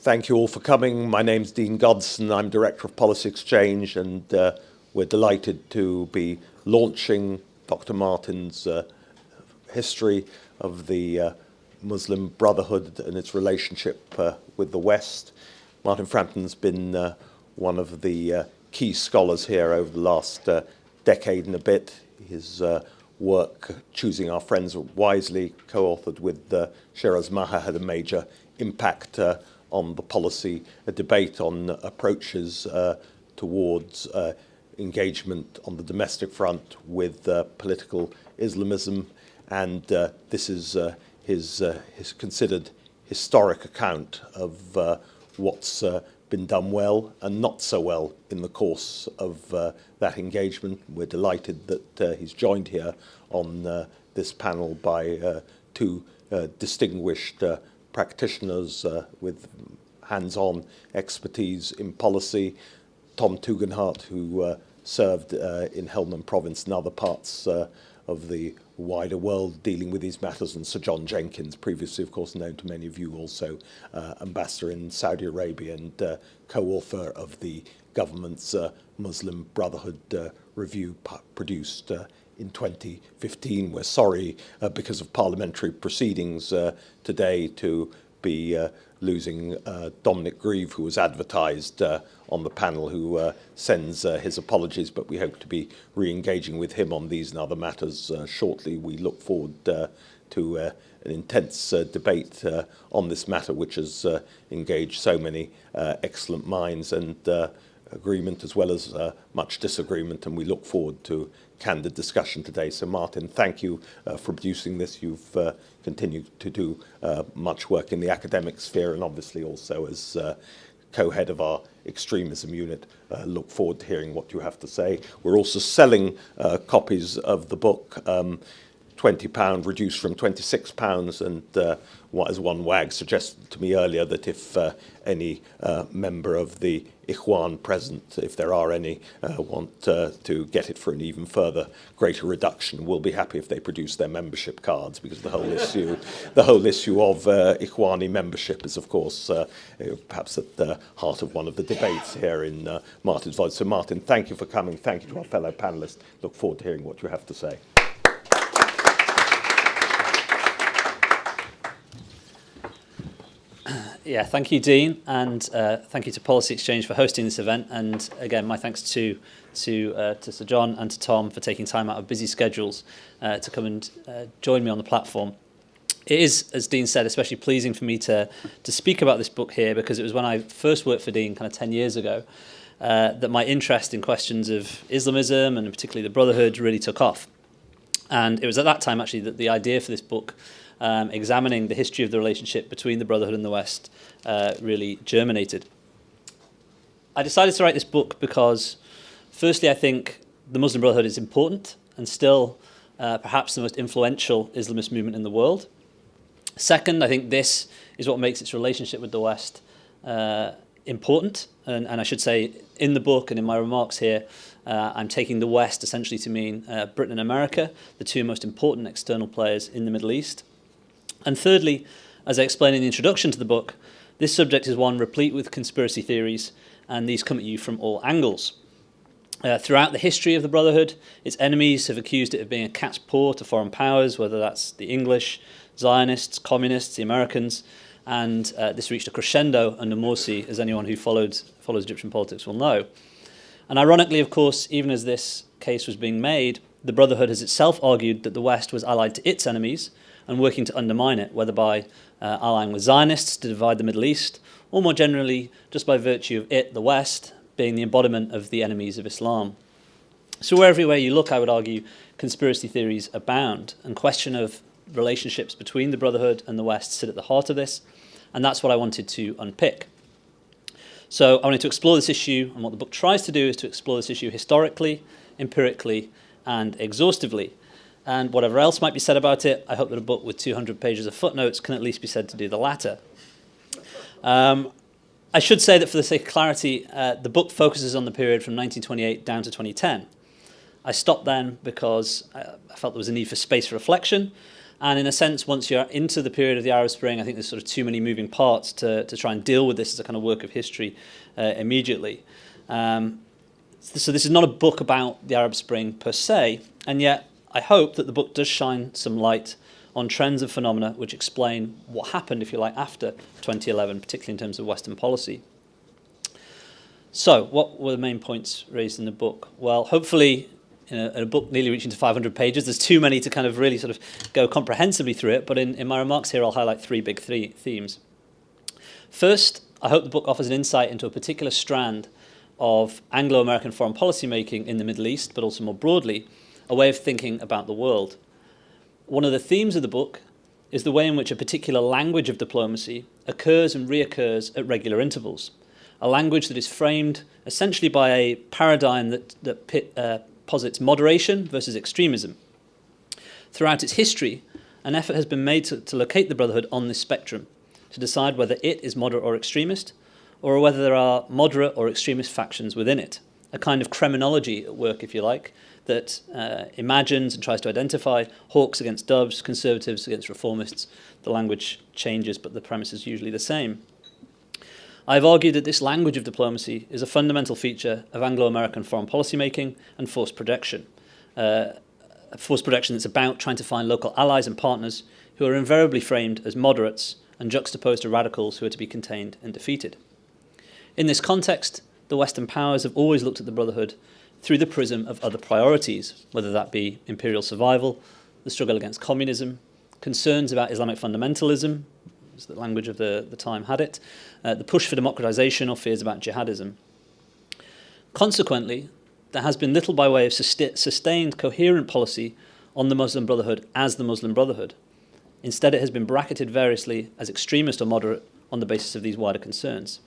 Thank you all for coming. My name's Dean Godson. I'm Director of Policy Exchange, and we're delighted to be launching Dr. Martyn's history of the Muslim Brotherhood and its relationship with the West. Martyn Frampton's been one of the key scholars here over the last decade and a bit. His work, Choosing Our Friends Wisely, co-authored with Shiraz Maher, had a major impact on the policy, a debate on approaches towards engagement on the domestic front with political Islamism, and this is his considered historic account of what's been done well and not so well in the course of that engagement. We're delighted that he's joined here on this panel by two distinguished practitioners with hands-on expertise in policy. Tom Tugendhat, who served in Helmand Province and other parts of the wider world dealing with these matters, and Sir John Jenkins, previously, of course, known to many of you, also ambassador in Saudi Arabia and co-author of the government's Muslim Brotherhood review produced in 2015. We're sorry, because of parliamentary proceedings today, to be losing Dominic Grieve, who was advertised on the panel, who sends his apologies, but we hope to be re-engaging with him on these and other matters shortly. We look forward to an intense debate on this matter, which has engaged so many excellent minds, and agreement as well as much disagreement, and we look forward to candid discussion today. So Martyn, thank you for producing this. You've continued to do much work in the academic sphere, and obviously also as co-head of our extremism unit. Look forward to hearing what you have to say. We're also selling copies of the book, £20 reduced from £26, and as one wag suggested to me earlier, that if any member of the Ikhwan present, if there are any, want to get it for an even further greater reduction, we'll be happy if they produce their membership cards, because the whole issue of Ikhwani membership is, of course, perhaps at the heart of one of the debates here in Martyn's Voice. So Martyn, thank you for coming. Thank you to our fellow panelists. Look forward to hearing what you have to say. Yeah, thank you, Dean, and thank you to Policy Exchange for hosting this event. And again, my thanks to Sir John and to Tom for taking time out of busy schedules to come and join me on the platform. It is, as Dean said, especially pleasing for me to speak about this book here, because it was when I first worked for Dean, kind of 10 years ago, that my interest in questions of Islamism and particularly the Brotherhood really took off. And it was at that time, actually, that the idea for this book, examining the history of the relationship between the Brotherhood and the West, really germinated. I decided to write this book because, firstly, I think the Muslim Brotherhood is important and still perhaps the most influential Islamist movement in the world. Second, I think this is what makes its relationship with the West important. And I should say, in the book and in my remarks here, I'm taking the West essentially to mean Britain and America, the two most important external players in the Middle East. And thirdly, as I explain in the introduction to the book, this subject is one replete with conspiracy theories, and these come at you from all angles. Throughout the history of the Brotherhood, its enemies have accused it of being a cat's paw to foreign powers, whether that's the English, Zionists, communists, the Americans, and this reached a crescendo under Morsi, as anyone who follows Egyptian politics will know. And ironically, of course, even as this case was being made, the Brotherhood has itself argued that the West was allied to its enemies and working to undermine it, whether by allying with Zionists to divide the Middle East, or more generally, just by virtue of it, the West, being the embodiment of the enemies of Islam. So everywhere you look, I would argue, conspiracy theories abound, and question of relationships between the Brotherhood and the West sit at the heart of this, and that's what I wanted to unpick. So I wanted to explore this issue, and what the book tries to do is to explore this issue historically, empirically, and exhaustively. And whatever else might be said about it, I hope that a book with 200 pages of footnotes can at least be said to do the latter. I should say that for the sake of clarity, the book focuses on the period from 1928 down to 2010. I stopped then because I felt there was a need for space for reflection. And in a sense, once you're into the period of the Arab Spring, I think there's sort of too many moving parts to try and deal with this as a kind of work of history immediately. So this is not a book about the Arab Spring per se, and yet I hope that the book does shine some light on trends and phenomena which explain what happened, if you like, after 2011, particularly in terms of Western policy. So, what were the main points raised in the book? Well, hopefully, in a book nearly reaching to 500 pages, there's too many to kind of really sort of go comprehensively through it, but in my remarks here, I'll highlight three big themes. First, I hope the book offers an insight into a particular strand of Anglo-American foreign policy making in the Middle East, but also more broadly, a way of thinking about the world. One of the themes of the book is the way in which a particular language of diplomacy occurs and reoccurs at regular intervals, a language that is framed essentially by a paradigm that posits moderation versus extremism. Throughout its history, an effort has been made to locate the Brotherhood on this spectrum, to decide whether it is moderate or extremist, or whether there are moderate or extremist factions within it, a kind of criminology at work, if you like, that imagines and tries to identify hawks against doves, conservatives against reformists. The language changes, but the premise is usually the same. I've argued that this language of diplomacy is a fundamental feature of Anglo-American foreign policy making and force projection. Force projection that's about trying to find local allies and partners who are invariably framed as moderates and juxtaposed to radicals who are to be contained and defeated. In this context, the Western powers have always looked at the Brotherhood through the prism of other priorities, whether that be imperial survival, the struggle against communism, concerns about Islamic fundamentalism, as the language of the time had it, the push for democratization or fears about jihadism. Consequently, there has been little by way of sustained coherent policy on the Muslim Brotherhood as the Muslim Brotherhood. Instead, it has been bracketed variously as extremist or moderate on the basis of these wider concerns.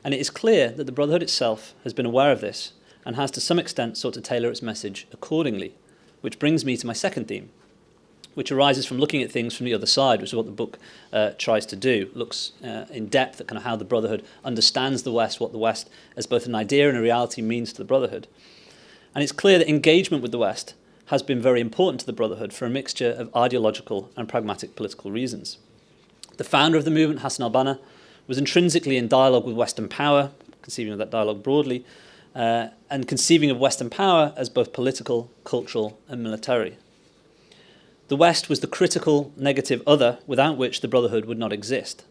And it is clear that the Brotherhood itself has been aware of this and has to some extent sought to tailor its message accordingly, which brings me to my second theme, which arises from looking at things from the other side, which is what the book tries to do, looks in depth at kind of how the Brotherhood understands the West, what the West as both an idea and a reality means to the Brotherhood. And it's clear that engagement with the West has been very important to the Brotherhood for a mixture of ideological and pragmatic political reasons. The founder of the movement, Hassan al-Banna, was intrinsically in dialogue with Western power, conceiving of that dialogue broadly, and conceiving of Western power as both political, cultural, and military. The West was the critical, negative other without which the Brotherhood would not exist.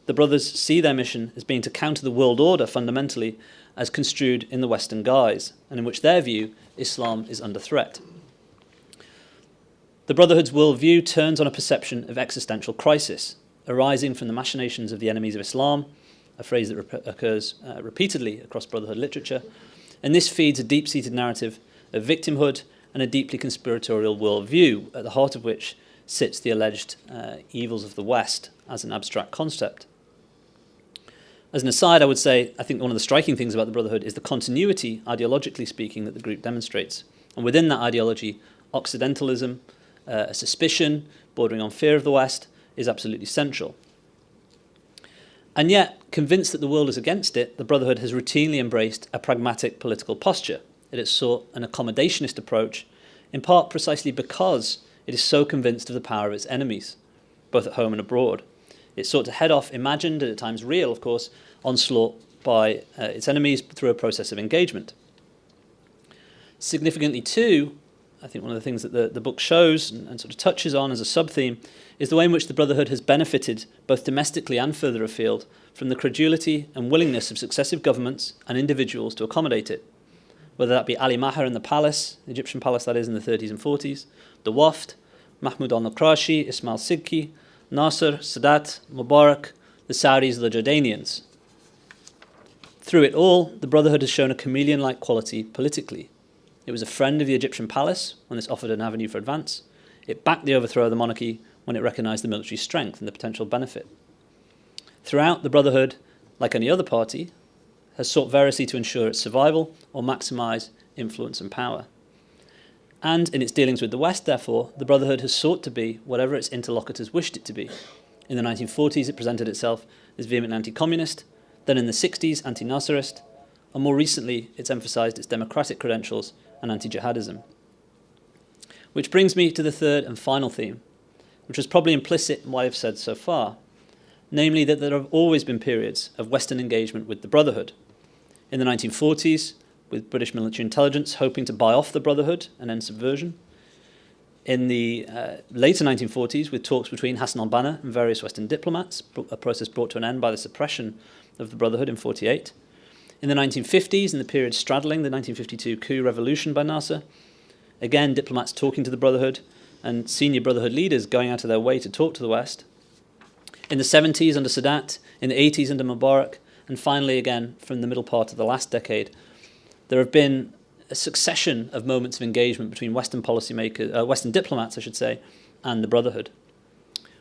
The Brothers see their mission as being to counter the world order fundamentally as construed in the Western guise, and in which their view, Islam is under threat. The Brotherhood's worldview turns on a perception of existential crisis, arising from the machinations of the enemies of Islam, a phrase that occurs repeatedly across Brotherhood literature, and this feeds a deep-seated narrative of victimhood and a deeply conspiratorial worldview, at the heart of which sits the alleged evils of the West as an abstract concept. As an aside, I would say I think one of the striking things about the Brotherhood is the continuity, ideologically speaking, that the group demonstrates. And within that ideology, Occidentalism, a suspicion bordering on fear of the West, is absolutely central. And yet, convinced that the world is against it, the Brotherhood has routinely embraced a pragmatic political posture. It has sought an accommodationist approach, in part precisely because it is so convinced of the power of its enemies, both at home and abroad. It sought to head off imagined, and at times real, of course, onslaught by its enemies through a process of engagement. Significantly too, I think one of the things that the book shows and sort of touches on as a sub-theme is the way in which the Brotherhood has benefited, both domestically and further afield, from the credulity and willingness of successive governments and individuals to accommodate it. Whether that be Ali Maher in the palace, the Egyptian palace that is, in the 30s and 40s, the Wafd, Mahmoud al-Nakrashi, Ismail Sidki, Nasser, Sadat, Mubarak, the Saudis, the Jordanians. Through it all, the Brotherhood has shown a chameleon-like quality politically. It was a friend of the Egyptian palace when this offered an avenue for advance. It backed the overthrow of the monarchy when it recognised the military strength and the potential benefit. Throughout, the Brotherhood, like any other party, has sought variously to ensure its survival or maximise influence and power. And in its dealings with the West, therefore, the Brotherhood has sought to be whatever its interlocutors wished it to be. In the 1940s, it presented itself as vehemently anti-communist, then in the 60s, anti-Nasserist, and more recently, it's emphasised its democratic credentials and anti-jihadism. Which brings me to the third and final theme, which was probably implicit in what I've said so far, namely that there have always been periods of Western engagement with the Brotherhood. In the 1940s, with British military intelligence hoping to buy off the Brotherhood and end subversion. In the later 1940s, with talks between Hassan al-Banna and various Western diplomats, a process brought to an end by the suppression of the Brotherhood in 1948. In the 1950s, in the period straddling the 1952 coup revolution by Nasser, again, diplomats talking to the Brotherhood and senior Brotherhood leaders going out of their way to talk to the West. In the 70s under Sadat, in the 80s under Mubarak, and finally again from the middle part of the last decade, there have been a succession of moments of engagement between Western policymakers, Western diplomats, I should say, and the Brotherhood.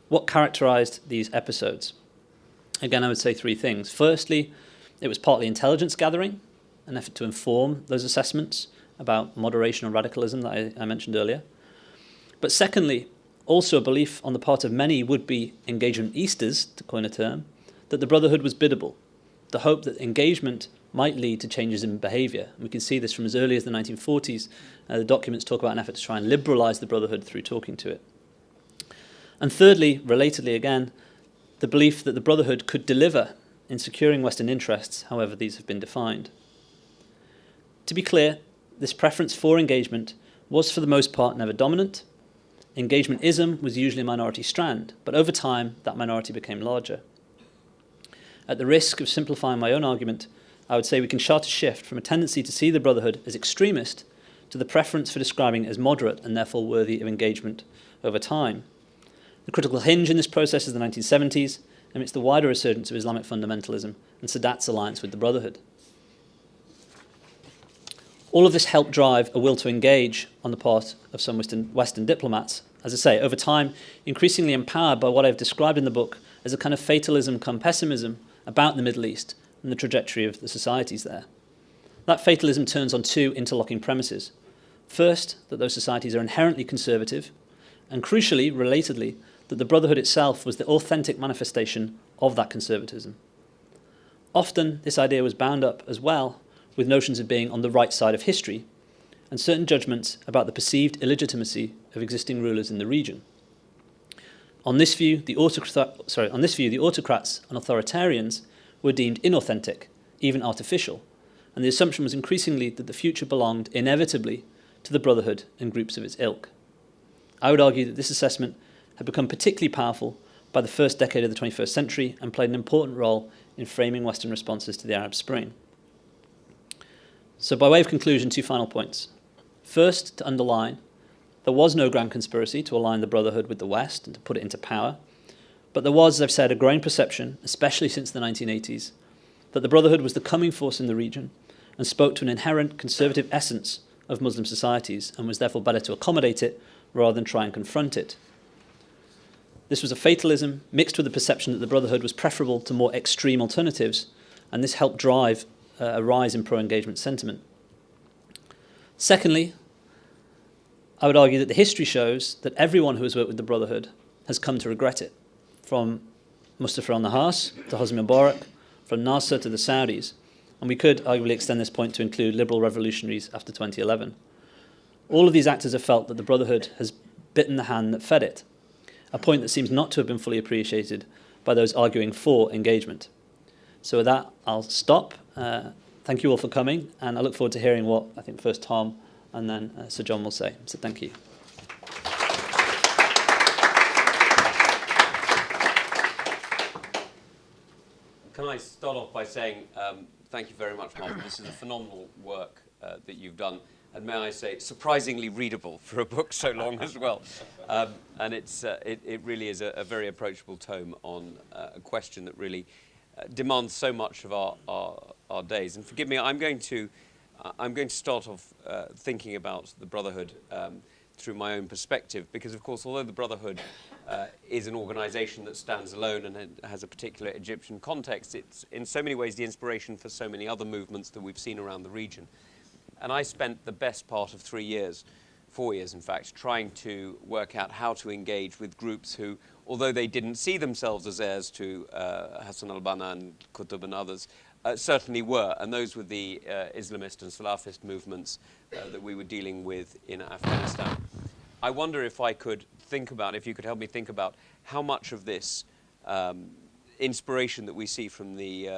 What characterized these episodes? Again, I would say three things. Firstly, it was partly intelligence gathering, an effort to inform those assessments about moderation and radicalism that I mentioned earlier. But secondly, also a belief on the part of many would-be engagement-istas, to coin a term, that the Brotherhood was biddable, the hope that engagement might lead to changes in behaviour. We can see this from as early as the 1940s. The documents talk about an effort to try and liberalise the Brotherhood through talking to it. And thirdly, relatedly again, the belief that the Brotherhood could deliver in securing Western interests, however these have been defined. To be clear, this preference for engagement was for the most part never dominant. Engagementism was usually a minority strand, but over time that minority became larger. At the risk of simplifying my own argument, I would say we can chart a shift from a tendency to see the Brotherhood as extremist to the preference for describing it as moderate and therefore worthy of engagement over time. The critical hinge in this process is the 1970s, amidst the wider resurgence of Islamic fundamentalism and Sadat's alliance with the Brotherhood. All of this helped drive a will to engage on the part of some Western diplomats, as I say, over time, increasingly empowered by what I've described in the book as a kind of fatalism come pessimism about the Middle East and the trajectory of the societies there. That fatalism turns on two interlocking premises. First, that those societies are inherently conservative, and crucially, relatedly, that the Brotherhood itself was the authentic manifestation of that conservatism. Often, this idea was bound up as well with notions of being on the right side of history and certain judgments about the perceived illegitimacy of existing rulers in the region. On this view, the autocrats and authoritarians were deemed inauthentic, even artificial, and the assumption was increasingly that the future belonged inevitably to the Brotherhood and groups of its ilk. I would argue that this assessment had become particularly powerful by the first decade of the 21st century and played an important role in framing Western responses to the Arab Spring. So by way of conclusion, two final points. First, to underline, there was no grand conspiracy to align the Brotherhood with the West and to put it into power, but there was, as I've said, a growing perception, especially since the 1980s, that the Brotherhood was the coming force in the region and spoke to an inherent conservative essence of Muslim societies and was therefore better to accommodate it rather than try and confront it. This was a fatalism mixed with the perception that the Brotherhood was preferable to more extreme alternatives, and this helped drive a rise in pro-engagement sentiment. Secondly, I would argue that the history shows that everyone who has worked with the Brotherhood has come to regret it, from Mustafa al-Nahas to Hosni Mubarak, from Nasser to the Saudis, and we could arguably extend this point to include liberal revolutionaries after 2011. All of these actors have felt that the Brotherhood has bitten the hand that fed it, a point that seems not to have been fully appreciated by those arguing for engagement. So with that, I'll stop. Thank you all for coming, and I look forward to hearing what I think first Tom and then Sir John will say. So thank you. Can I start off by saying thank you very much, Martyn. This is a phenomenal work that you've done, and may I say, surprisingly readable for a book so long as well. And it really is a very approachable tome on a question that really demands so much of our days. And forgive me, I'm going to start off thinking about the Brotherhood through my own perspective, because of course, although the Brotherhood is an organisation that stands alone and has a particular Egyptian context, it's in so many ways the inspiration for so many other movements that we've seen around the region. And I spent the best part of 3 years, 4 years in fact, trying to work out how to engage with groups who, although they didn't see themselves as heirs to Hassan al-Banna and Qutb and others, certainly were, and those were the Islamist and Salafist movements that we were dealing with in Afghanistan. I wonder if I could think about, if you could help me think about how much of this inspiration that we see from the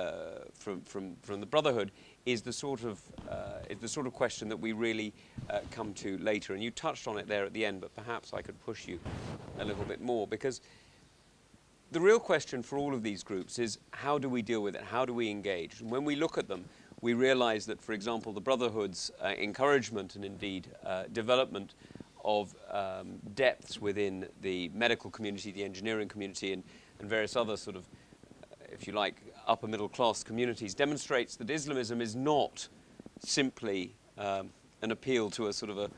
Brotherhood is the sort of question that we really come to later. And you touched on it there at the end, but perhaps I could push you a little bit more, because the real question for all of these groups is, how do we deal with it? How do we engage? And when we look at them, we realize that, for example, the Brotherhood's encouragement and indeed development of depths within the medical community, the engineering community, and various other sort of, if you like, upper middle class communities demonstrates that Islamism is not simply an appeal to a sort of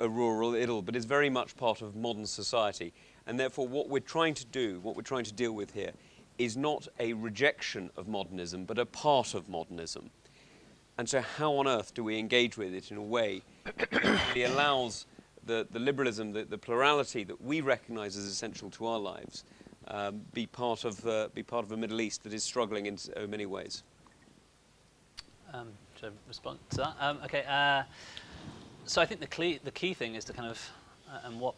a rural idyll, but is very much part of modern society. And therefore what we're trying to do, what we're trying to deal with here, is not a rejection of modernism, but a part of modernism. And so how on earth do we engage with it in a way that really allows the liberalism, the plurality that we recognize as essential to our lives, be part of a Middle East that is struggling in so many ways? Should I respond to that? Okay. So I think the key thing is to kind of, and what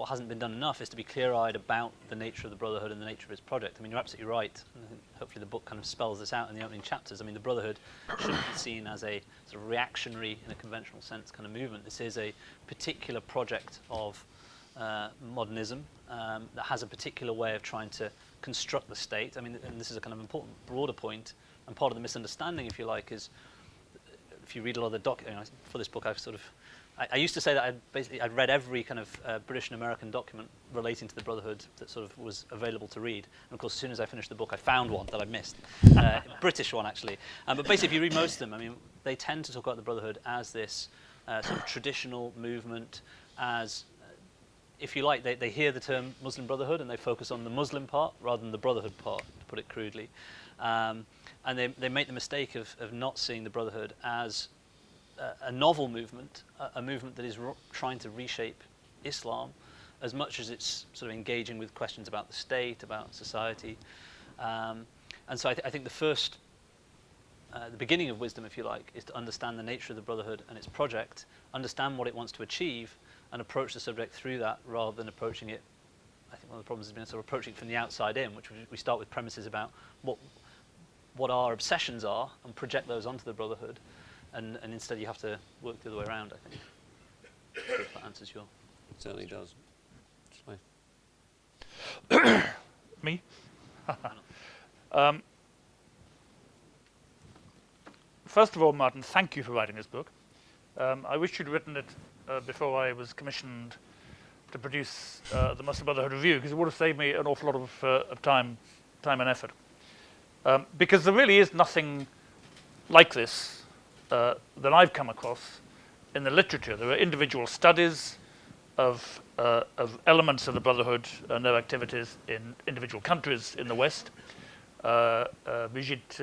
hasn't been done enough, is to be clear-eyed about the nature of the Brotherhood and the nature of its project. I mean, you're absolutely right. And I think hopefully the book kind of spells this out in the opening chapters. I mean, the Brotherhood shouldn't be seen as a sort of reactionary, in a conventional sense, kind of movement. This is a particular project of modernism that has a particular way of trying to construct the state. I mean, and this is a kind of important, broader point, and part of the misunderstanding, if you like, is if you read a lot of the for this book, I used to say that I'd read every kind of British and American document relating to the Brotherhood that sort of was available to read. And of course, as soon as I finished the book, I found one that I missed, British one actually. But basically, if you read most of them, I mean, they tend to talk about the Brotherhood as this sort of traditional movement, as if you like, they hear the term Muslim Brotherhood and they focus on the Muslim part rather than the Brotherhood part, to put it crudely. And they make the mistake of not seeing the Brotherhood as a novel movement, a movement that is trying to reshape Islam as much as it's sort of engaging with questions about the state, about society. And so I think the beginning of wisdom, if you like, is to understand the nature of the Brotherhood and its project, understand what it wants to achieve, and approach the subject through that rather than approaching it. I think one of the problems has been sort of approaching it from the outside in, which we start with premises about what our obsessions are and project those onto the Brotherhood. And instead you have to work the other way around, I think. If that answers your... It certainly does. Me? First of all, Martin, thank you for writing this book. I wish you'd written it before I was commissioned to produce the Muslim Brotherhood Review, because it would have saved me an awful lot of time and effort. Because there really is nothing like this that I've come across in the literature. There are individual studies of elements of the Brotherhood and their activities in individual countries in the West. Brigitte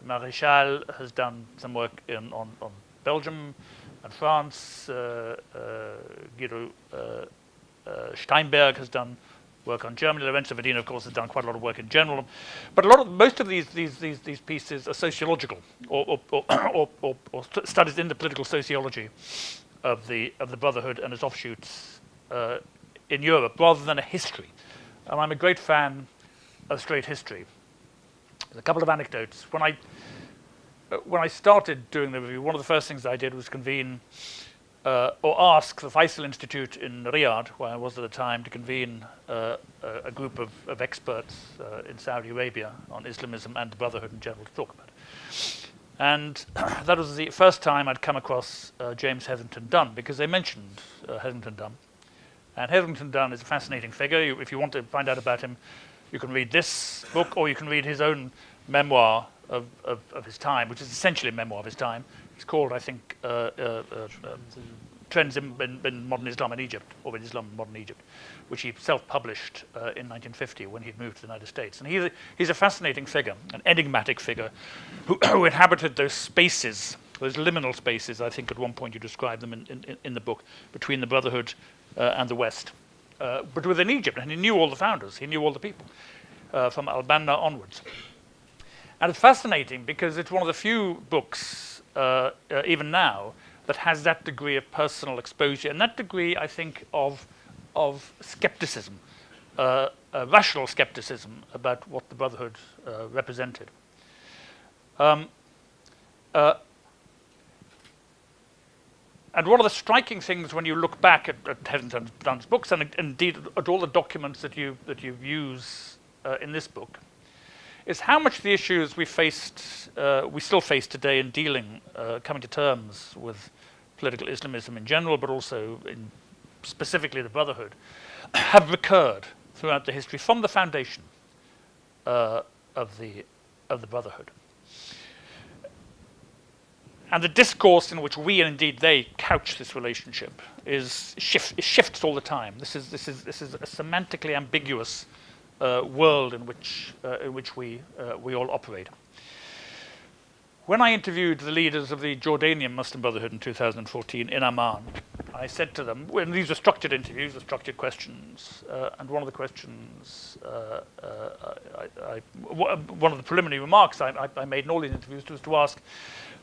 Maréchal has done some work on Belgium and France. Guido Steinberg has done work on Germany. Lorenzo Vadina, of course, has done quite a lot of work in general. But most of these pieces are sociological or studies in the political sociology of the Brotherhood and its offshoots in Europe, rather than a history. And I'm a great fan of straight history. There's a couple of anecdotes. When I started doing the review, one of the first things I did was convene or ask the Faisal Institute in Riyadh, where I was at the time, to convene a group of experts in Saudi Arabia on Islamism and the Brotherhood in general to talk about it. And that was the first time I'd come across James Hetherington Dunn, because they mentioned Hetherington Dunn. And Hetherington Dunn is a fascinating figure. If you want to find out about him, you can read this book, or you can read his own memoir of his time, which is essentially a memoir of his time. It's called, I think, Trends in Modern Islam in Egypt, or in Islam in Modern Egypt, which he self-published in 1950 when he'd moved to the United States. And he's a fascinating figure, an enigmatic figure, who inhabited those spaces, those liminal spaces, I think at one point you described them in the book, between the Brotherhood and the West. But within Egypt, and he knew all the founders, he knew all the people, from Al-Banna onwards. And it's fascinating because it's one of the few books, even now, that has that degree of personal exposure and that degree, I think, of skepticism, rational skepticism about what the Brotherhood represented. And one of the striking things when you look back at Hetherington's books, and indeed at all the documents that you use in this book, is how much the issues we still face today in coming to terms with political Islamism in general, but also in specifically the Brotherhood, have recurred throughout the history from the foundation of the Brotherhood. And the discourse in which we and indeed they couch this relationship shifts all the time. This is a semantically ambiguous world in which we all operate. When I interviewed the leaders of the Jordanian Muslim Brotherhood in 2014 in Amman, I said to them, when these were structured interviews, with structured questions, and one of the questions, one of the preliminary remarks I made in all these interviews was to ask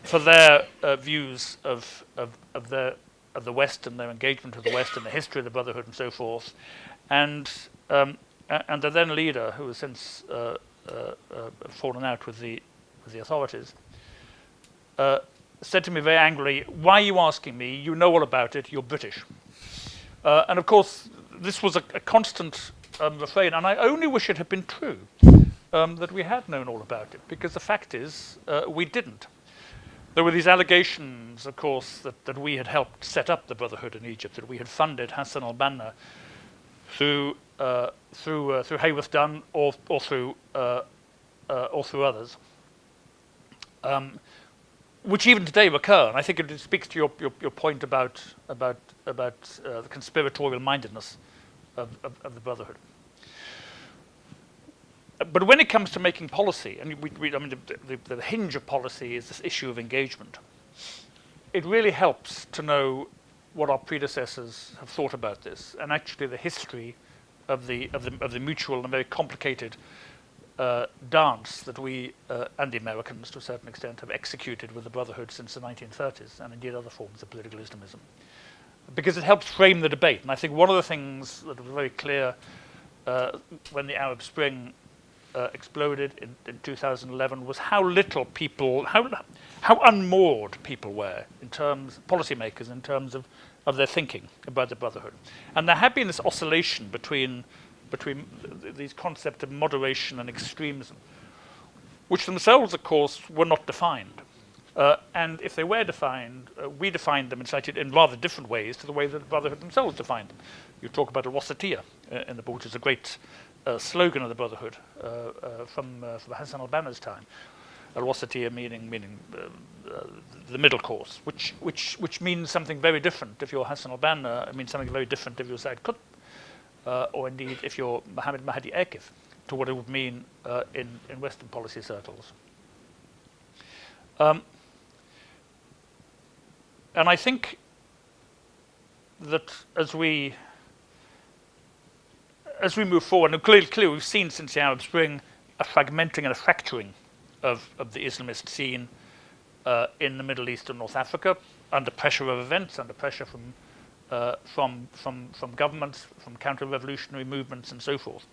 for their views of the West and their engagement with the West and the history of the Brotherhood and so forth, and the then leader, who has since fallen out with the authorities, said to me very angrily, "Why are you asking me? You know all about it. You're British." And of course, this was a constant refrain, and I only wish it had been true that we had known all about it, because the fact is we didn't. There were these allegations, of course, that we had helped set up the Brotherhood in Egypt, that we had funded Hassan al-Banna through Hayworth Dunn or through others, which even today recur. And I think it speaks to your point about the conspiratorial mindedness of the Brotherhood. But when it comes to making policy, and the hinge of policy is this issue of engagement, it really helps to know what our predecessors have thought about this, and actually the history of the mutual and very complicated dance that we and the Americans, to a certain extent, have executed with the Brotherhood since the 1930s, and indeed other forms of political Islamism, because it helps frame the debate. And I think one of the things that was very clear when the Arab Spring exploded in 2011 was how little people, how unmoored people were in terms, policymakers in terms of their thinking about the Brotherhood. And there had been this oscillation between these concepts of moderation and extremism, which themselves, of course, were not defined. And if they were defined, we defined them in rather different ways to the way that the Brotherhood themselves defined them. You talk about al-Wasatiyya in the book, which is a great slogan of the Brotherhood from Hassan al-Banna's time. Al-Wasatiyya meaning the middle course, which means something very different if you're Hassan al-Banna. It means something very different if you're Said Qutb, or indeed if you're Mohammed Mahdi Akif, to what it would mean in Western policy circles. And I think that as we move forward, and clearly we've seen since the Arab Spring a fragmenting and a fracturing of the Islamist scene in the Middle East and North Africa, under pressure of events, under pressure from governments, from counter-revolutionary movements, and so forth.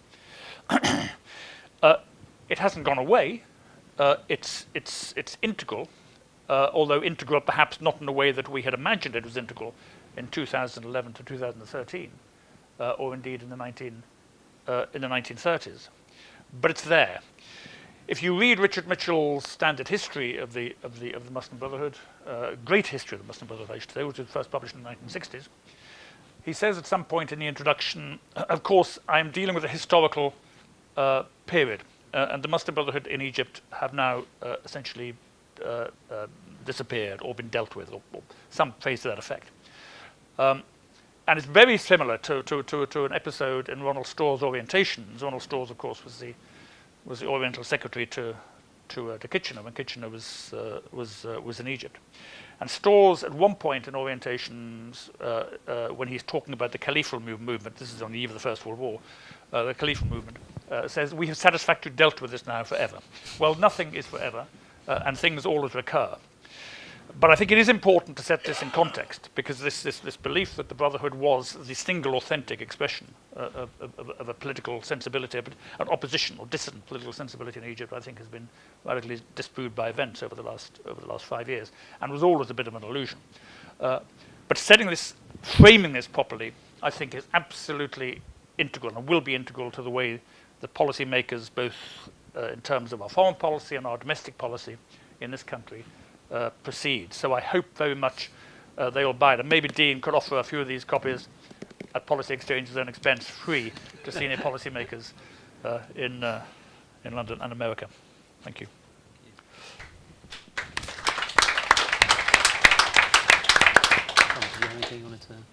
It hasn't gone away. It's integral, although integral perhaps not in the way that we had imagined it was integral in 2011 to 2013, or indeed in the 1930s. But it's there. If you read Richard Mitchell's standard history of the Muslim Brotherhood, great history of the Muslim Brotherhood, I should say, which was first published in the 1960s, he says at some point in the introduction, of course, I'm dealing with a historical period, and the Muslim Brotherhood in Egypt have now essentially disappeared or been dealt with, or some phrase to that effect. And it's very similar to an episode in Ronald Storr's Orientations. Ronald Storr's, of course, was the Oriental Secretary to Kitchener when Kitchener was in Egypt. And Storr's at one point in Orientations, when he's talking about the Caliphal movement, this is on the eve of the First World War, the Caliphal movement, says we have satisfactorily dealt with this now forever. Well, nothing is forever, and things always recur. But I think it is important to set this in context, because this belief that the Brotherhood was the single authentic expression of a political sensibility, but an opposition or dissident political sensibility in Egypt, I think has been radically disproved by events over the last 5 years, and was always a bit of an illusion. But framing this properly, I think is absolutely integral and will be integral to the way that policymakers, both in terms of our foreign policy and our domestic policy in this country, proceed. So I hope very much they will buy it. And maybe Dean could offer a few of these copies at Policy Exchange's own expense, free to senior policymakers in London and America. Thank you. Tom, did you have anything you wanted to add?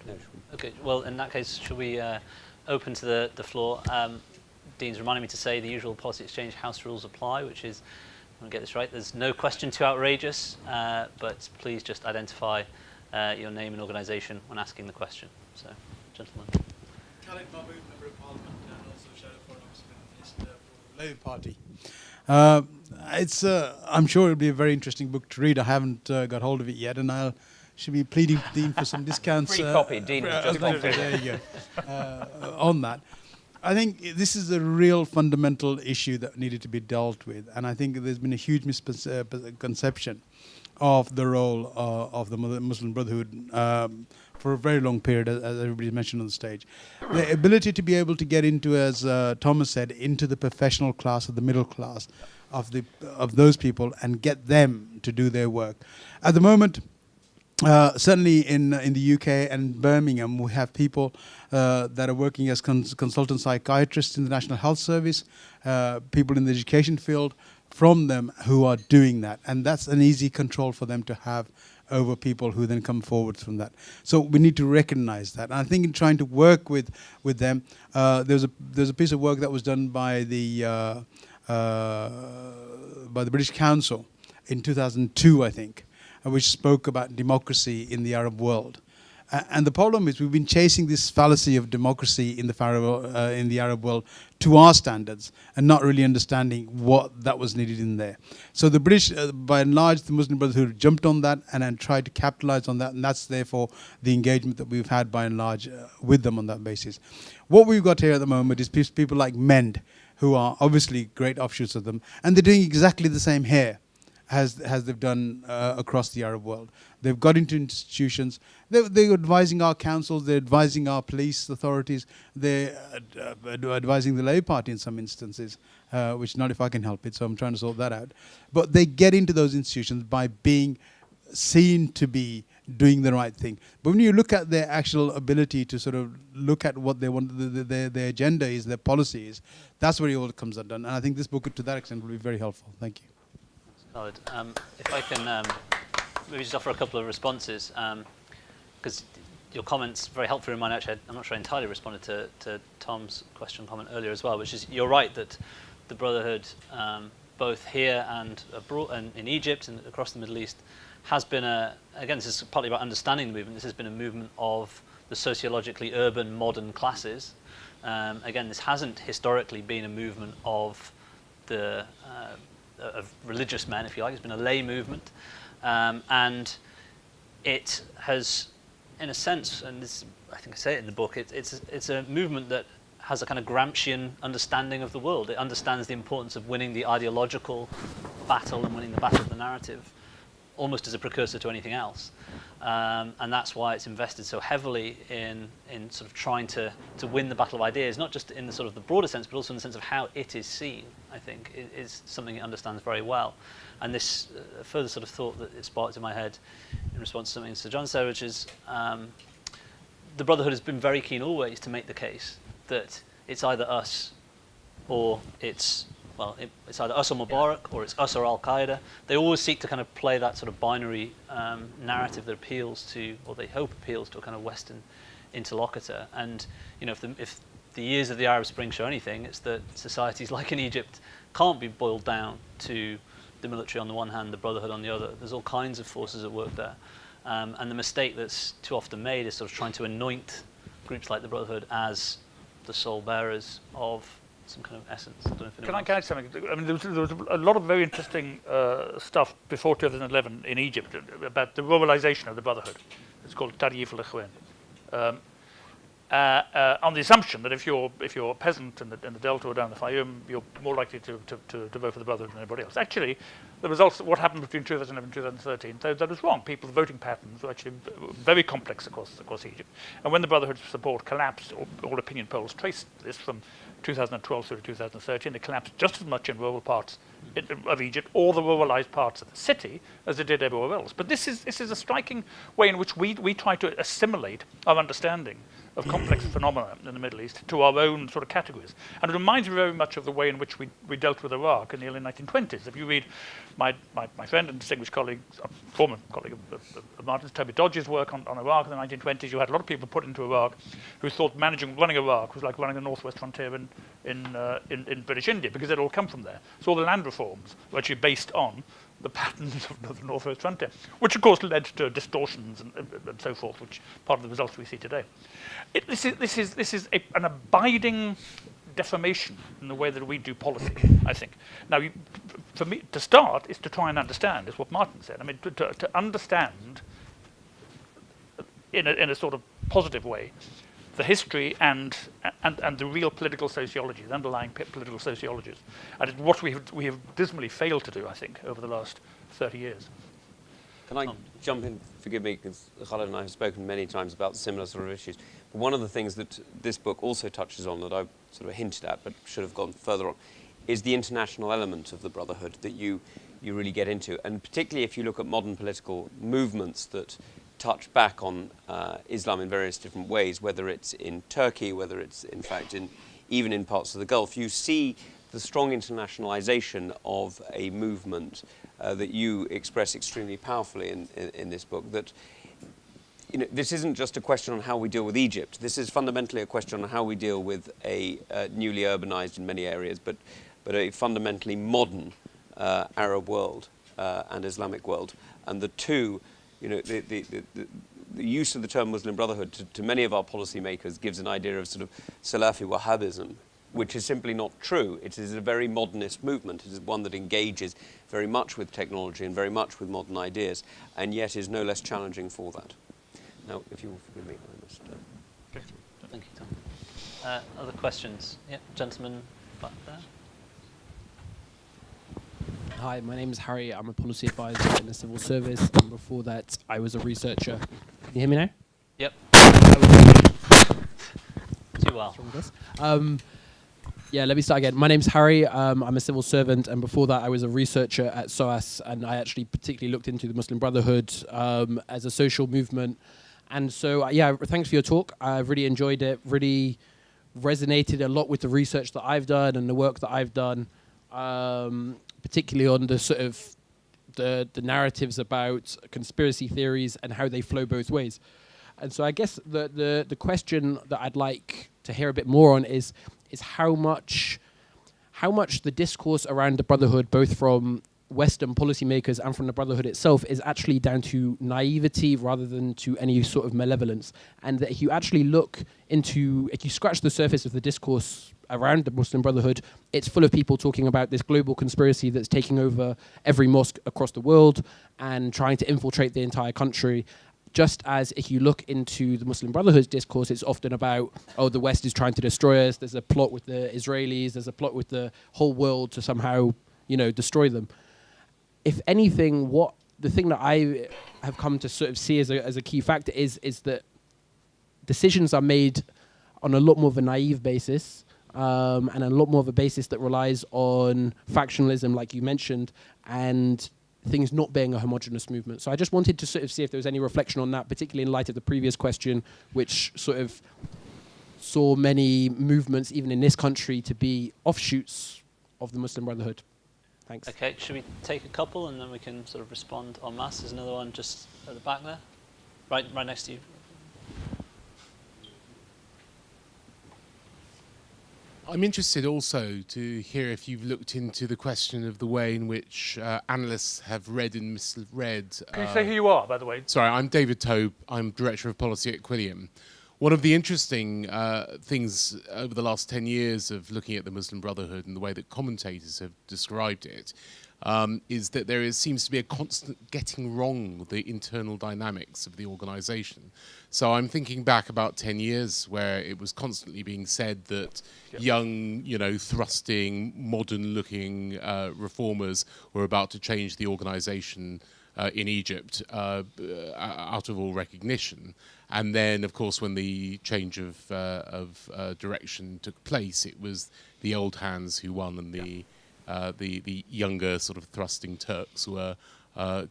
No. Okay, well, in that case, should we open to the floor? Dean's reminding me to say the usual Policy Exchange House rules apply, which is, I want to get this right, there's no question too outrageous, but please just identify your name and organisation when asking the question. So, gentlemen. Khalid Mahmood, Member of Parliament, and also Shadow Foreign Officer for the Labour Party. I'm sure it'll be a very interesting book to read. I haven't got hold of it yet, and I should be pleading to Dean for some discounts. Free copy, Dean. There you go. On that. I think this is a real fundamental issue that needed to be dealt with, and I think there's been a huge misconception of the role of the Muslim Brotherhood for a very long period, as everybody mentioned on the stage. The ability to be able to get into, as Thomas said, into the professional class, of the middle class, of those people, and get them to do their work. At the moment, certainly in the UK and Birmingham, we have people that are working as consultant psychiatrists in the National Health Service, people in the education field, from them who are doing that. And that's an easy control for them to have over people who then come forward from that. So we need to recognize that. And I think in trying to work with them, there's a piece of work that was done by the British Council in 2002, I think, which spoke about democracy in the Arab world. And the problem is we've been chasing this fallacy of democracy in the Arab world to our standards and not really understanding what that was needed in there. So the British, by and large, the Muslim Brotherhood jumped on that and then tried to capitalize on that, and that's therefore the engagement that we've had by and large with them on that basis. What we've got here at the moment is people like MEND, who are obviously great offshoots of them, and they're doing exactly the same here as they've done across the Arab world. They've got into institutions. They're advising our councils. They're advising our police authorities. They're advising the Labour Party in some instances, which not if I can help it, so I'm trying to sort that out. But they get into those institutions by being seen to be doing the right thing. But when you look at their actual ability to sort of look at what they want, their agenda is, their policy is, that's where it all comes undone. And I think this book, to that extent, will be very helpful. Thank you. Khalid, if I can maybe just offer a couple of responses, because your comments very helpful in mine. Actually, I'm not sure I entirely responded to Tom's comment earlier as well, which is you're right that the Brotherhood, both here and abroad, and in Egypt and across the Middle East, has been again, this is partly about understanding the movement. This has been a movement of the sociologically urban modern classes. Again, this hasn't historically been a movement of the of religious men, if you like. It's been a lay movement, and it has, in a sense, and this, I think I say it in the book, it's a movement that has a kind of Gramscian understanding of the world. It understands the importance of winning the ideological battle and winning the battle of the narrative, almost as a precursor to anything else. And that's why it's invested so heavily in sort of trying to win the battle of ideas, not just in the sort of the broader sense, but also in the sense of how it is seen, I think, is something it understands very well. And this further sort of thought that it sparked in my head in response to something Sir John said, which is the Brotherhood has been very keen always to make the case that it's either us or it's either us or Mubarak, or it's us or Al-Qaeda. They always seek to kind of play that sort of binary narrative that appeals to, or they hope appeals to, a kind of Western interlocutor. And you know, if the years of the Arab Spring show anything, it's that societies like in Egypt can't be boiled down to the military on the one hand, the Brotherhood on the other. There's all kinds of forces at work there. And the mistake that's too often made is sort of trying to anoint groups like the Brotherhood as the sole bearers of some kind of essence. I don't know if Can anyone I add something? I mean, there was a lot of very interesting stuff before 2011 in Egypt about the ruralization of the Brotherhood. It's called Tarif al-Ikhwan. On the assumption that if you're a peasant in the Delta or down the Fayoum, you're more likely to vote for the Brotherhood than anybody else. Actually, the results, what happened between 2011 and 2013, that was wrong. People's voting patterns were actually very complex across Egypt. And when the Brotherhood's support collapsed, all opinion polls traced this from 2012 through to 2013, it collapsed just as much in rural parts of Egypt or the ruralized parts of the city as it did everywhere else. But this is a striking way in which we try to assimilate our understanding of complex phenomena in the Middle East to our own sort of categories. And it reminds me very much of the way in which we dealt with Iraq in the early 1920s. If you read my friend and distinguished colleague, former colleague of Martyn's, Toby Dodge's work on Iraq in the 1920s, you had a lot of people put into Iraq who thought running Iraq was like running the northwest frontier in British India, because it all come from there. So all the land reforms were actually based on the patterns of the northwest frontier, which of course led to distortions and so forth, which part of the results we see today. This is an abiding deformation in the way that we do policy, I think. Now, for me, to start is to try and understand, is what Martyn said. I mean, to understand in a sort of positive way the history and the real political sociology, the underlying political sociologies. And it's what we have dismally failed to do, I think, over the last 30 years. Can I jump in? Forgive me, because Khaled and I have spoken many times about similar sort of issues. But one of the things that this book also touches on, that I've sort of hinted at but should have gone further on, is the international element of the Brotherhood that you really get into. And particularly if you look at modern political movements that touch back on Islam in various different ways, whether it's in Turkey, whether it's in fact even in parts of the Gulf, you see the strong internationalization of a movement that you express extremely powerfully in this book. That this isn't just a question on how we deal with Egypt. This is fundamentally a question on how we deal with a newly urbanized in many areas, but a fundamentally modern Arab world and Islamic world. And the two, the use of the term Muslim Brotherhood to many of our policymakers gives an idea of sort of Salafi Wahhabism, which is simply not true. It is a very modernist movement. It is one that engages very much with technology and very much with modern ideas, and yet is no less challenging for that. Now, if you will forgive me, I must... Thank you, Tom. Other questions? Yeah, gentleman back there. Hi, my name is Harry. I'm a policy advisor in the civil service, and before that, I was a researcher. Can you hear me now? Yep. Too well. Yeah, let me start again. My name's Harry. I'm a civil servant, and before that, I was a researcher at SOAS, and I actually particularly looked into the Muslim Brotherhood as a social movement. And so, yeah, thanks for your talk. I've really enjoyed it. Really resonated a lot with the research that I've done and the work that I've done, particularly on the sort of the narratives about conspiracy theories and how they flow both ways. And so, I guess the question that I'd like to hear a bit more on is how much the discourse around the Brotherhood, both from Western policymakers and from the Brotherhood itself, is actually down to naivety rather than to any sort of malevolence. And that if you actually if you scratch the surface of the discourse around the Muslim Brotherhood, it's full of people talking about this global conspiracy that's taking over every mosque across the world and trying to infiltrate the entire country. Just as if you look into the Muslim Brotherhood's discourse, it's often about, the West is trying to destroy us. There's a plot with the Israelis. There's a plot with the whole world to somehow, destroy them. If anything, the thing that I have come to sort of see as a key factor is that decisions are made on a lot more of a naive basis, and a lot more of a basis that relies on factionalism, like you mentioned, and things not being a homogenous movement. So I just wanted to sort of see if there was any reflection on that, particularly in light of the previous question, which sort of saw many movements, even in this country, to be offshoots of the Muslim Brotherhood. Thanks. Okay, should we take a couple and then we can sort of respond en masse? There's another one just at the back there, right next to you. I'm interested also to hear if you've looked into the question of the way in which analysts have read and misread. Can you say who you are, by the way? Sorry, I'm David Tobe. I'm Director of Policy at Quilliam. One of the interesting things over the last 10 years of looking at the Muslim Brotherhood and the way that commentators have described it is that seems to be a constant getting wrong the internal dynamics of the organisation. So I'm thinking back about 10 years where it was constantly being said that young, thrusting, modern-looking reformers were about to change the organisation in Egypt out of all recognition. And then, of course, when the change of direction took place, it was the old hands who won, and the younger sort of thrusting Turks were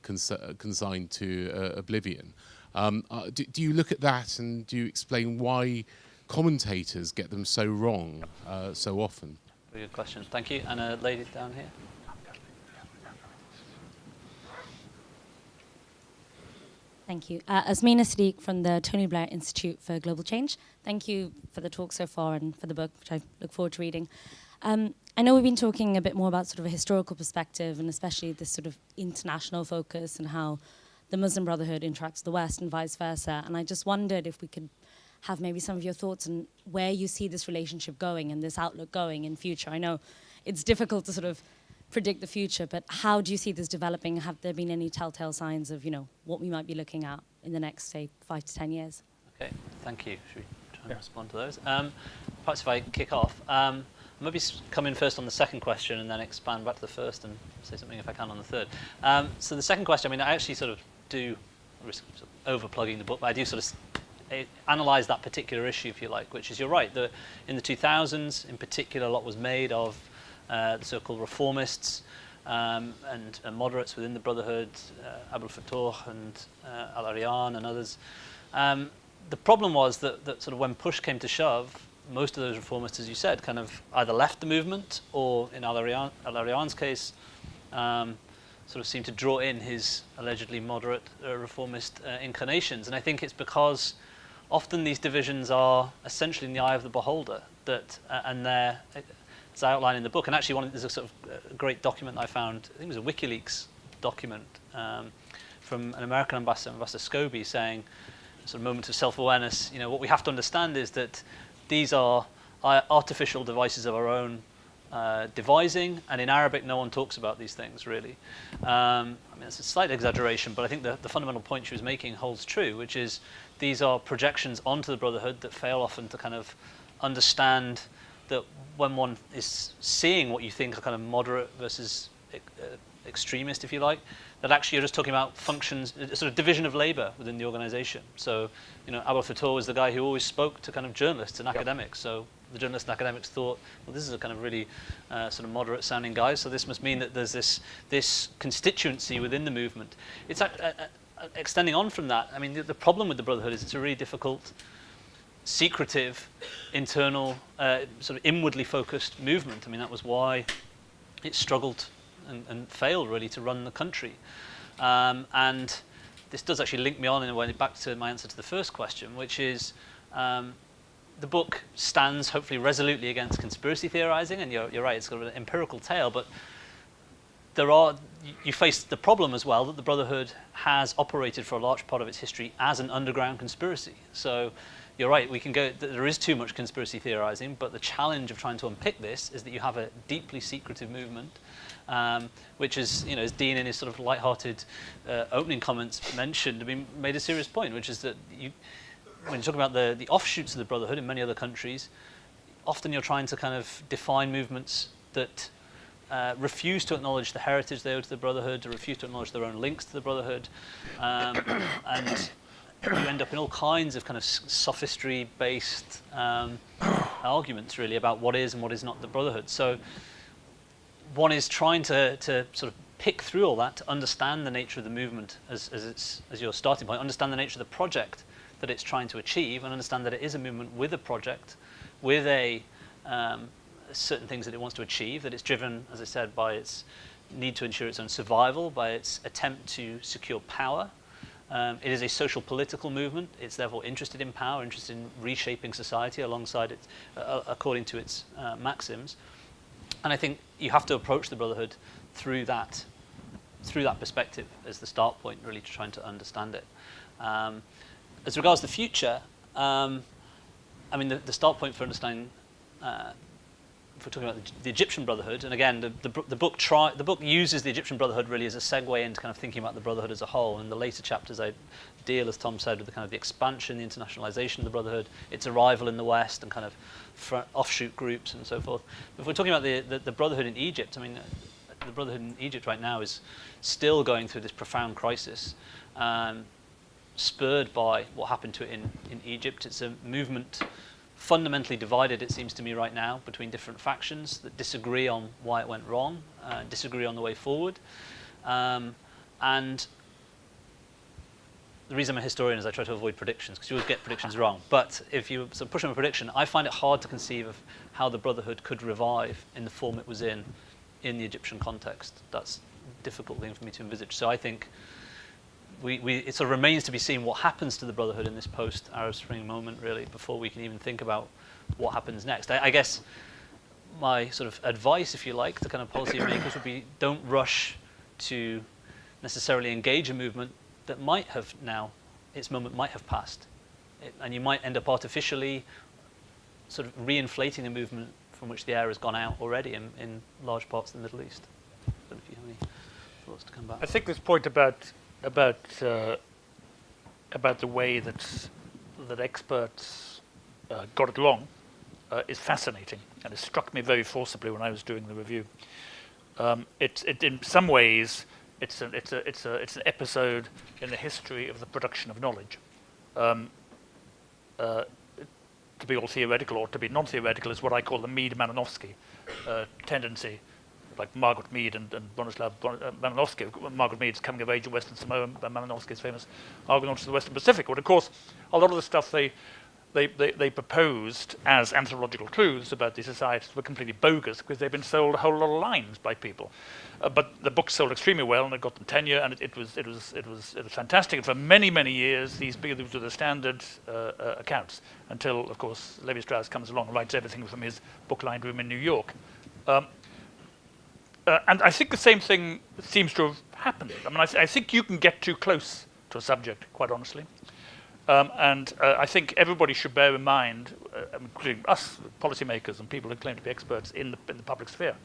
consigned to oblivion. Do you look at that and do you explain why commentators get them so wrong so often? Very good question. Thank you. And a lady down here. Thank you. Asmina Sadiq from the Tony Blair Institute for Global Change. Thank you for the talk so far and for the book, which I look forward to reading. I know we've been talking a bit more about sort of a historical perspective and especially this sort of international focus and how the Muslim Brotherhood interacts with the West and vice versa. And I just wondered if we could have maybe some of your thoughts on where you see this relationship going and this outlook going in future. I know it's difficult to sort of predict the future, but how do you see this developing? Have there been any telltale signs of, what we might be looking at in the next, say, 5 to 10 years? Okay, thank you. Should we try and respond to those? Perhaps if I kick off, maybe come in first on the second question and then expand back to the first and say something if I can on the third. So the second question, I actually sort of do, risk of over-plugging the book, but I do sort of analyse that particular issue, if you like, which is, you're right, in the 2000s, in particular, a lot was made of the so-called reformists and moderates within the Brotherhood, Abdel Fattah and Al-Arian and others. The problem was that sort of when push came to shove, most of those reformists, as you said, kind of either left the movement or, in Al-Arian's case, sort of seemed to draw in his allegedly moderate reformist inclinations. And I think it's because often these divisions are essentially in the eye of the beholder, and they're, as I outline in the book, and actually there's a sort of great document I found, I think it was a WikiLeaks document from an American ambassador, Ambassador Scobie, saying, sort of moment of self-awareness, what we have to understand is that these are artificial devices of our own devising, and in Arabic no one talks about these things really. It's a slight exaggeration, but I think the fundamental point she was making holds true, which is these are projections onto the Brotherhood that fail often to kind of understand that when one is seeing what you think are kind of moderate versus extremist, if you like, that actually you're just talking about functions, a sort of division of labour within the organisation. So, Abdel Fattah was the guy who always spoke to kind of journalists and academics. So the journalists and academics thought, well, this is a kind of really sort of moderate-sounding guy, so this must mean that there's this constituency within the movement. It's extending on from that. The problem with the Brotherhood is it's a really difficult, secretive, internal, sort of inwardly focused movement. That was why it struggled and failed really to run the country. And this does actually link me on in a way back to my answer to the first question, which is the book stands hopefully resolutely against conspiracy theorizing, and you're right, it's got an empirical tale, but you face the problem as well that the Brotherhood has operated for a large part of its history as an underground conspiracy. So you're right, there is too much conspiracy theorizing, but the challenge of trying to unpick this is that you have a deeply secretive movement, which is, as Dean in his sort of light-hearted opening comments mentioned, made a serious point, which is that when you talk about the offshoots of the Brotherhood in many other countries, often you're trying to kind of define movements that refuse to acknowledge the heritage they owe to the Brotherhood, to refuse to acknowledge their own links to the Brotherhood, and you end up in all kinds of kind of sophistry-based arguments, really, about what is and what is not the Brotherhood. So one is trying to sort of pick through all that to understand the nature of the movement as your starting point, understand the nature of the project that it's trying to achieve, and understand that it is a movement with a project, with certain things that it wants to achieve, that it's driven, as I said, by its need to ensure its own survival, by its attempt to secure power. It is a social political movement. It's therefore interested in power, interested in reshaping society alongside it, according to its maxims. And I think you have to approach the Brotherhood through that perspective as the start point, really, to trying to understand it. As regards the future, I mean, the start point for understanding, if we're talking about the Egyptian Brotherhood, and again, the book uses the Egyptian Brotherhood really as a segue into kind of thinking about the Brotherhood as a whole. In the later chapters, I deal, as Tom said, with the kind of the expansion, the internationalization of the Brotherhood, its arrival in the West, and kind of offshoot groups and so forth. If we're talking about the Brotherhood in Egypt, I mean, the Brotherhood in Egypt right now is still going through this profound crisis, spurred by what happened to it in Egypt. It's a movement fundamentally divided, it seems to me right now, between different factions that disagree on why it went wrong, disagree on the way forward. And the reason I'm a historian is I try to avoid predictions, because you always get predictions wrong. But if you sort of push on a prediction, I find it hard to conceive of how the Brotherhood could revive in the form it was in the Egyptian context. That's a difficult thing for me to envisage. So I think it sort of remains to be seen what happens to the Brotherhood in this post-Arab Spring moment, really, before we can even think about what happens next. I guess my sort of advice, if you like, to kind of policy makers would be, don't rush to necessarily engage a movement that might have now, its moment might have passed. And you might end up artificially sort of reinflating a movement from which the air has gone out already in large parts of the Middle East. I don't know if you have any thoughts to come back. I think this point about the way that experts got it wrong is fascinating, and it struck me very forcibly when I was doing the review. In some ways, it's an episode in the history of the production of knowledge. To be all theoretical or to be non-theoretical is what I call the Mead-Malinowski tendency. Like Margaret Mead and Bronislaw Malinowski. Margaret Mead's Coming of Age in Western Samoa, and Malinowski's famous Argonauts of the Western Pacific. But of course, a lot of the stuff they proposed as anthropological truths about these societies were completely bogus, because they've been sold a whole lot of lines by people. But the book sold extremely well, and it got them tenure, and it was fantastic. And for many years, these were the standard accounts, until of course Levi-Strauss comes along and writes everything from his book-lined room in New York. And I think the same thing seems to have happened. I mean, I think you can get too close to a subject, quite honestly. And I think everybody should bear in mind, including us, policymakers and people who claim to be experts in the public sphere,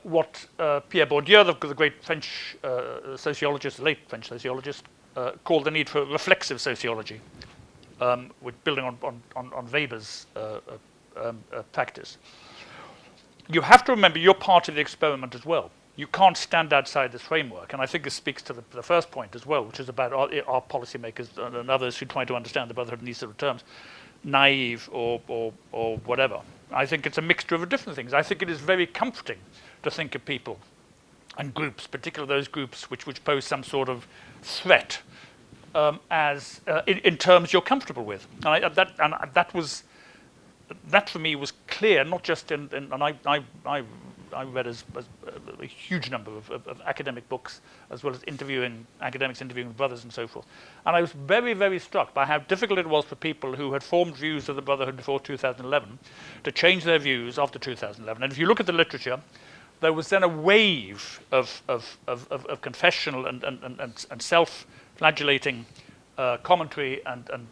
what Pierre Bourdieu, the great French sociologist, late French sociologist, called the need for reflexive sociology, with building on Weber's practice. You have to remember you're part of the experiment as well. You can't stand outside this framework. And I think this speaks to the first point as well, which is about our policymakers and others who try to understand the Brotherhood in these sort of terms, naive or whatever. I think it's a mixture of different things. I think it is very comforting to think of people and groups, particularly those groups which pose some sort of threat, as in terms you're comfortable with. And that for me was clear, not just and I read a huge number of academic books, as well as academics interviewing with brothers and so forth. And I was very, very struck by how difficult it was for people who had formed views of the Brotherhood before 2011 to change their views after 2011. And if you look at the literature, there was then a wave of confessional and self-flagellating commentary and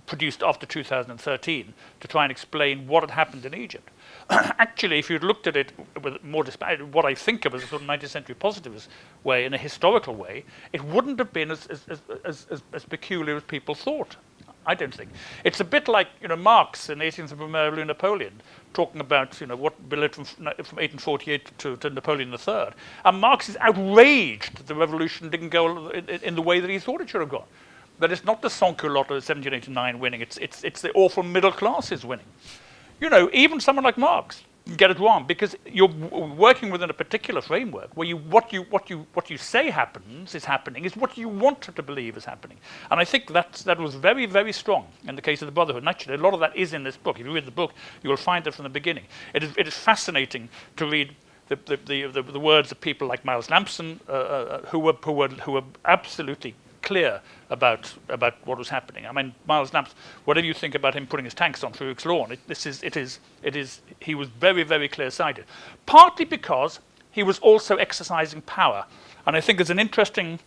produced after 2013 to try and explain what had happened in Egypt. Actually, if you'd looked at it with more what I think of as a sort of 19th century positivist way, in a historical way, it wouldn't have been as peculiar as people thought. I don't think. It's a bit like Marx in 18th Century Napoleon, talking about what led from 1848 to Napoleon III. And Marx is outraged that the revolution didn't go in the way that he thought it should have gone. That it's not the sans-culotte of 1789 winning, it's the awful middle classes winning. Even someone like Marx can get it wrong, because you're working within a particular framework where what you say is happening is what you want to believe is happening. And I think that was very, very strong in the case of the Brotherhood. And actually, a lot of that is in this book. If you read the book, you will find that from the beginning. It is fascinating to read the words of people like Miles Lampson, who were absolutely clear about what was happening. I mean, Miles Lampson, whatever you think about him putting his tanks on Farouk's lawn, he was very, very clear-sighted. Partly because he was also exercising power. And I think there's an interesting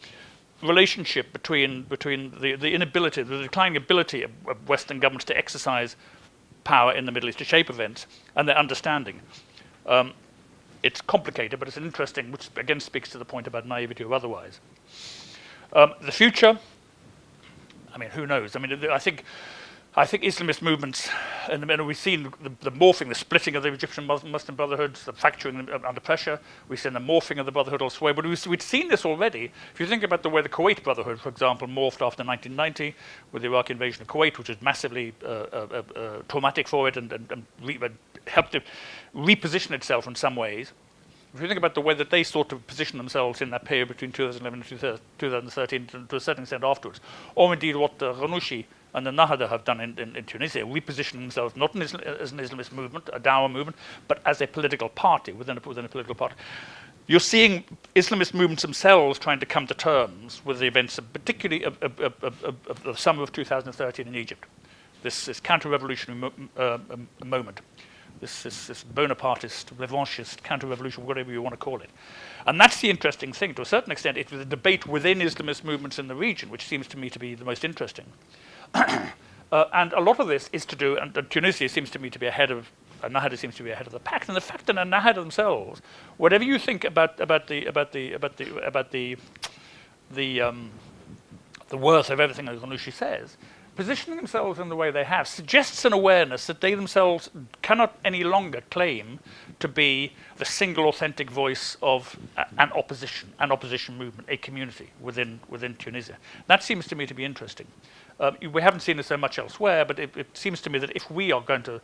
relationship between the inability, the declining ability of Western governments to exercise power in the Middle East to shape events, and their understanding. It's complicated, but it's an interesting, which again speaks to the point about naivety or otherwise. The future, I mean, who knows? I mean, I think Islamist movements, and we've seen the morphing, the splitting of the Egyptian Muslim Brotherhood, the fracturing under pressure. We've seen the morphing of the Brotherhood elsewhere, but we'd seen this already. If you think about the way the Kuwait Brotherhood, for example, morphed after 1990 with the Iraqi invasion of Kuwait, which was massively traumatic for it and helped it reposition itself in some ways. If you think about the way that they sort of positioned themselves in that period between 2011 and 2013 to a certain extent afterwards, or indeed what the Ghanouchi and the Nahda have done in Tunisia, repositioning themselves not as an Islamist movement, a Dawa movement, but as a political party within a political party. You're seeing Islamist movements themselves trying to come to terms with the events, particularly of the summer of 2013 in Egypt. This counter-revolutionary moment. This Bonapartist, revanchist, counter-revolution, whatever you want to call it. And that's the interesting thing. To a certain extent, it was a debate within Islamist movements in the region, which seems to me to be the most interesting. And a lot of this is to do, and Tunisia seems to me to be ahead of, Nahda seems to be ahead of the pack. And the fact that Nahda themselves, whatever you think about the worth of everything that Ghanouchi says, positioning themselves in the way they have suggests an awareness that they themselves cannot any longer claim to be the single authentic voice of an opposition movement, a community within Tunisia. That seems to me to be interesting. We haven't seen it so much elsewhere, but it seems to me that if we are going to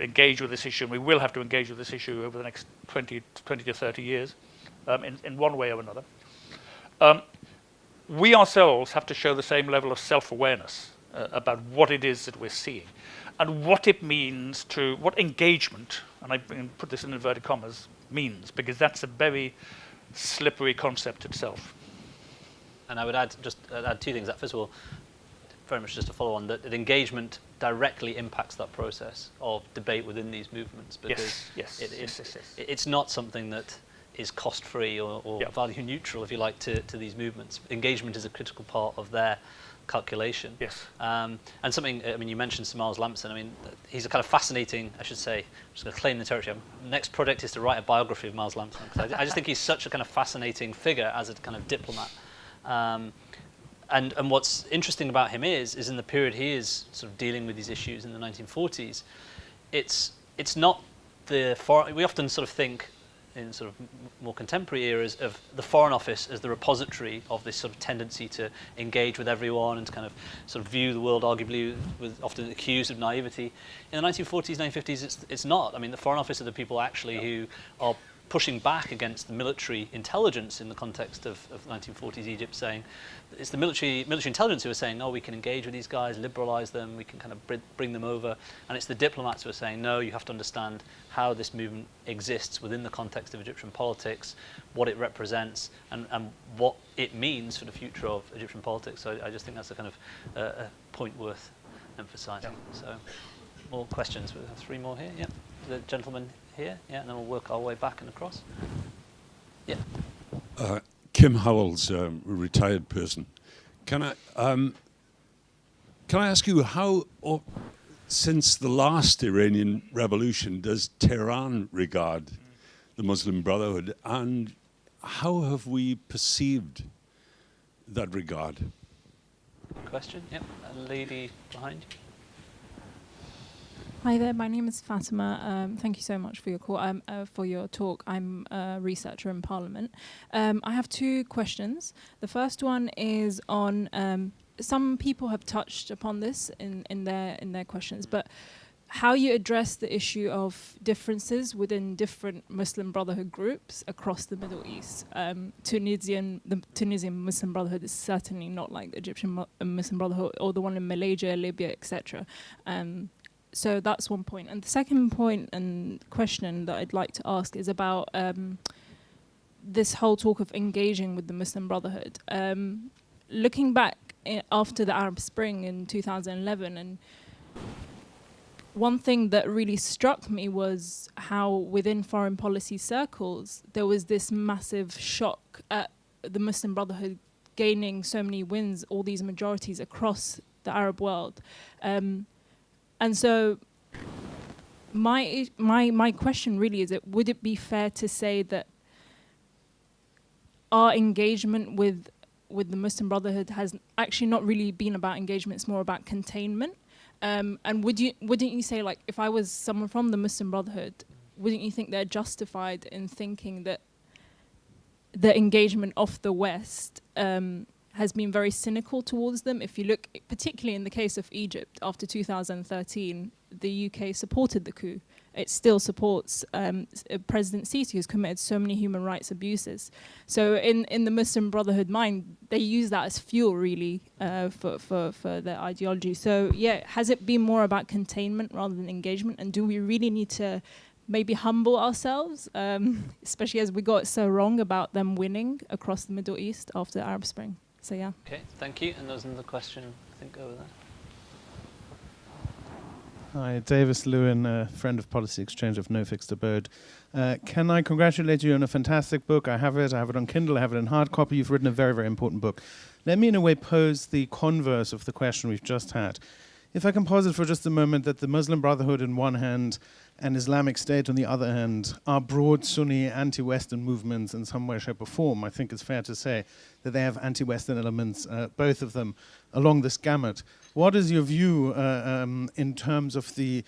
engage with this issue, and we will have to engage with this issue over the next 20 to 30 years, in one way or another, we ourselves have to show the same level of self-awareness about what it is that we're seeing and what it means to, what engagement, and I put this in inverted commas, means, because that's a very slippery concept itself. And I would add two things. First of all, very much just to follow on, that engagement directly impacts that process of debate within these movements, because yes. It's not something that is cost-free or value neutral, if you like, to these movements. Engagement is a critical part of their calculation. Yes. And something, I mean, you mentioned Sir Miles Lampson. I mean, he's a kind of fascinating, I should say, I'm just going to claim the territory. Next project is to write a biography of Miles Lampson, because I just think he's such a kind of fascinating figure as a kind of diplomat. And what's interesting about him is in the period he is sort of dealing with these issues in the 1940s, it's not the foreign, we often sort of think in sort of more contemporary eras of the Foreign Office as the repository of this sort of tendency to engage with everyone and to kind of sort of view the world arguably with often accused of naivety. In the 1940s, 1950s, it's not. I mean, the Foreign Office are the people actually who are pushing back against the military intelligence in the context of 1940s Egypt, saying it's the military intelligence who are saying, no, we can engage with these guys, liberalize them, we can kind of bring them over, and it's the diplomats who are saying, no, you have to understand how this movement exists within the context of Egyptian politics, what it represents, and what it means for the future of Egyptian politics. So I just think that's a kind of a point worth emphasizing. So more questions. We have three more here. Yeah, the gentleman here, yeah, and then we'll work our way back and across. Yeah. Kim Howells, a retired person. Can I ask you how, since the last Iranian revolution, does Tehran regard the Muslim Brotherhood, and how have we perceived that regard? Question. Yep. A lady behind you. Hi there, my name is Fatima. Thank you so much for your call. For your talk. I'm a researcher in Parliament. I have two questions. The first one is on some people have touched upon this in their questions, but how you address the issue of differences within different Muslim Brotherhood groups across the Middle East. The Tunisian Muslim Brotherhood is certainly not like the Egyptian Muslim Brotherhood or the one in Malaysia, Libya, etc. So that's one point. And the second point and question that I'd like to ask is about this whole talk of engaging with the Muslim Brotherhood. Looking back after the Arab Spring in 2011, and one thing that really struck me was how within foreign policy circles, there was this massive shock at the Muslim Brotherhood gaining so many wins, all these majorities across the Arab world. And so my question really is, would it be fair to say that our engagement with the Muslim Brotherhood has actually not really been about engagement, it's more about containment? And wouldn't you say, like, if I was someone from the Muslim Brotherhood, wouldn't you think they're justified in thinking that the engagement of the West has been very cynical towards them? If you look, particularly in the case of Egypt, after 2013, the UK supported the coup. It still supports President Sisi, who's committed so many human rights abuses. So in the Muslim Brotherhood mind, they use that as fuel, really, for their ideology. So yeah, has it been more about containment rather than engagement? And do we really need to maybe humble ourselves, especially as we got it so wrong about them winning across the Middle East after the Arab Spring? So yeah. Okay, thank you. And there was another question, I think, over there. Hi, Davis Lewin, a friend of Policy Exchange of No Fixed Abode. Can I congratulate you on a fantastic book? I have it on Kindle, I have it in hard copy. You've written a very, very important book. Let me, in a way, pose the converse of the question we've just had. If I can posit for just a moment that the Muslim Brotherhood on one hand and Islamic State on the other hand are broad Sunni anti-Western movements in some way, shape or form, I think it's fair to say that they have anti-Western elements, both of them, along this gamut. What is your view in terms of the,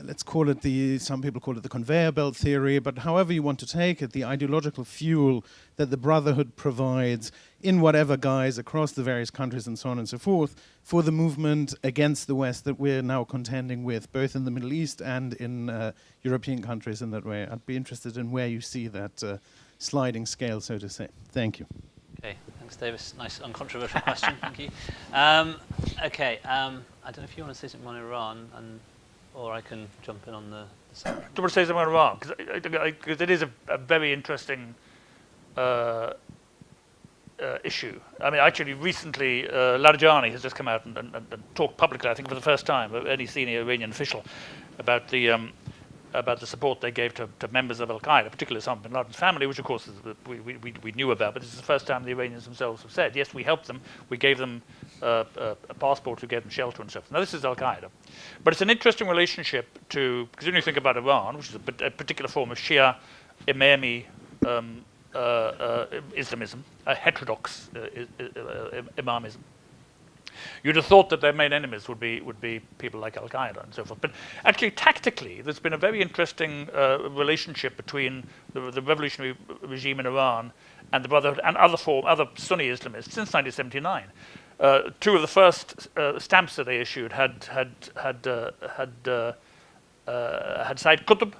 let's call it some people call it the conveyor belt theory, but however you want to take it, the ideological fuel that the Brotherhood provides in whatever guise across the various countries and so on and so forth for the movement against the West that we're now contending with, both in the Middle East and in European countries in that way? I'd be interested in where you see that sliding scale, so to say. Thank you. Okay, thanks, Davis. Nice, uncontroversial question. Thank you. Okay, I don't know if you want to say something on Iran, or I can jump in on the second. Do you want to say something on Iran? Because it is a very interesting issue. I mean, actually, recently, Larijani has just come out and talked publicly, I think for the first time, any senior Iranian official, about the support they gave to members of Al-Qaeda, particularly Osama bin Laden's family, which of course we knew about, but this is the first time the Iranians themselves have said, yes, we helped them, we gave them a passport, we gave them shelter and stuff. Now this is Al-Qaeda. But it's an interesting relationship to, because when you think about Iran, which is a particular form of Shia Imami Islamism, a heterodox Imamism, you'd have thought that their main enemies would be people like Al-Qaeda and so forth. But actually, tactically, there's been a very interesting relationship between the revolutionary regime in Iran and the Brotherhood and other Sunni Islamists since 1979. Two of the first stamps that they issued had Said Qutb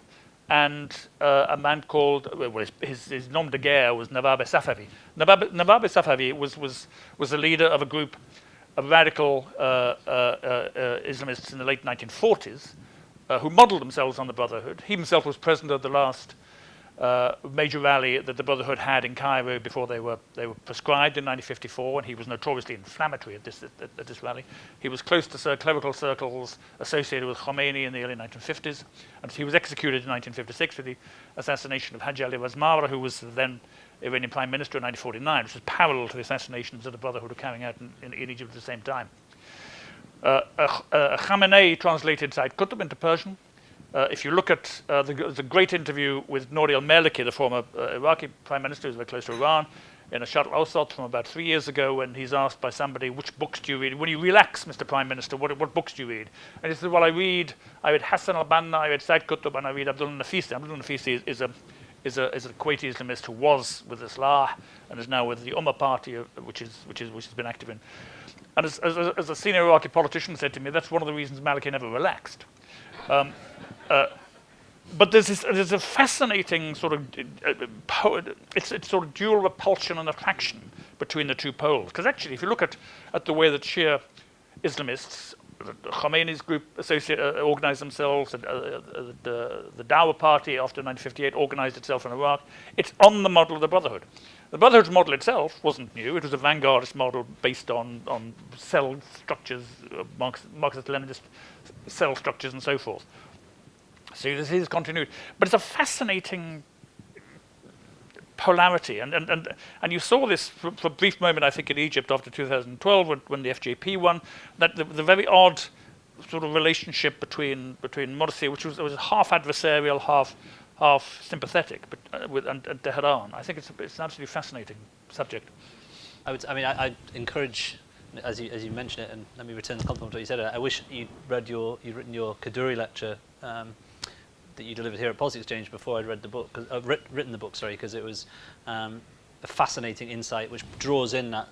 and a man called, well, his nom de guerre was Nawab Safavi. Nawab Safavi was the leader of a group of radical Islamists in the late 1940s who modeled themselves on the Brotherhood. He himself was president of the last major rally that the Brotherhood had in Cairo before they were proscribed in 1954, and he was notoriously inflammatory at this rally. He was close to clerical circles associated with Khomeini in the early 1950s, and he was executed in 1956 with the assassination of Haji Ali Razmara, who was then Iranian Prime Minister in 1949, which was parallel to the assassinations that the Brotherhood were carrying out in Egypt at the same time. Khamenei translated Said Qutb into Persian. If you look at the great interview with Nouri al-Maliki, the former Iraqi Prime Minister who's very close to Iran, in a Sharq al-Awsat from about 3 years ago, when he's asked by somebody, which books do you read? When you relax, Mr. Prime Minister, what books do you read? And he said, well, I read Hassan al-Banna, I read Said Qutb, and I read Abdullah Nafisi. Abdullah Nafisi is a Kuwaiti Islamist who was with Islah and is now with the Ummah Party, which has been active in. And as a senior Iraqi politician said to me, that's one of the reasons Maliki never relaxed. But there's a fascinating sort of it's sort of dual repulsion and attraction between the two poles. Because actually, if you look at the way that Shia Islamists, Khomeini's group organized themselves, the Dawa Party after 1958 organized itself in Iraq, it's on the model of the Brotherhood. The Brotherhood's model itself wasn't new. It was a vanguardist model based on cell structures, Marxist-Leninist cell structures and so forth. So this is continuity. But it's a fascinating polarity, and you saw this for a brief moment, I think, in Egypt after 2012 when the FJP won, that the very odd sort of relationship between Morsi, which was half adversarial, half sympathetic, but and Tehran. I think it's an absolutely fascinating subject. I encourage, as you mentioned it, and let me return the compliment to what you said. I wish you'd written your Kaduri lecture that you delivered here at Policy Exchange before I'd read the book, written the book, sorry, because it was a fascinating insight which draws in that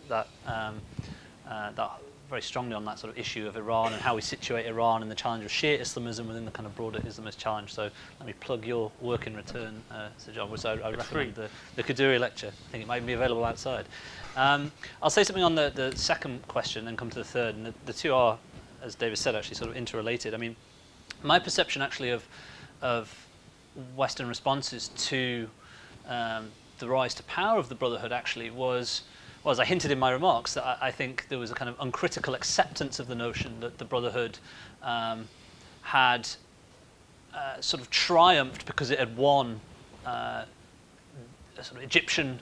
very strongly on that sort of issue of Iran and how we situate Iran and the challenge of Shia Islamism within the kind of broader Islamist challenge. So let me plug your work in return, Sir John, which I recommend the Kaduri lecture. I think it might be available outside. I'll say something on the second question and come to the third. And the two are, as David said, actually sort of interrelated. I mean, my perception actually of Western responses to the rise to power of the Brotherhood actually was, as I hinted in my remarks, that I think there was a kind of uncritical acceptance of the notion that the Brotherhood had sort of triumphed because it had won a sort of Egyptian.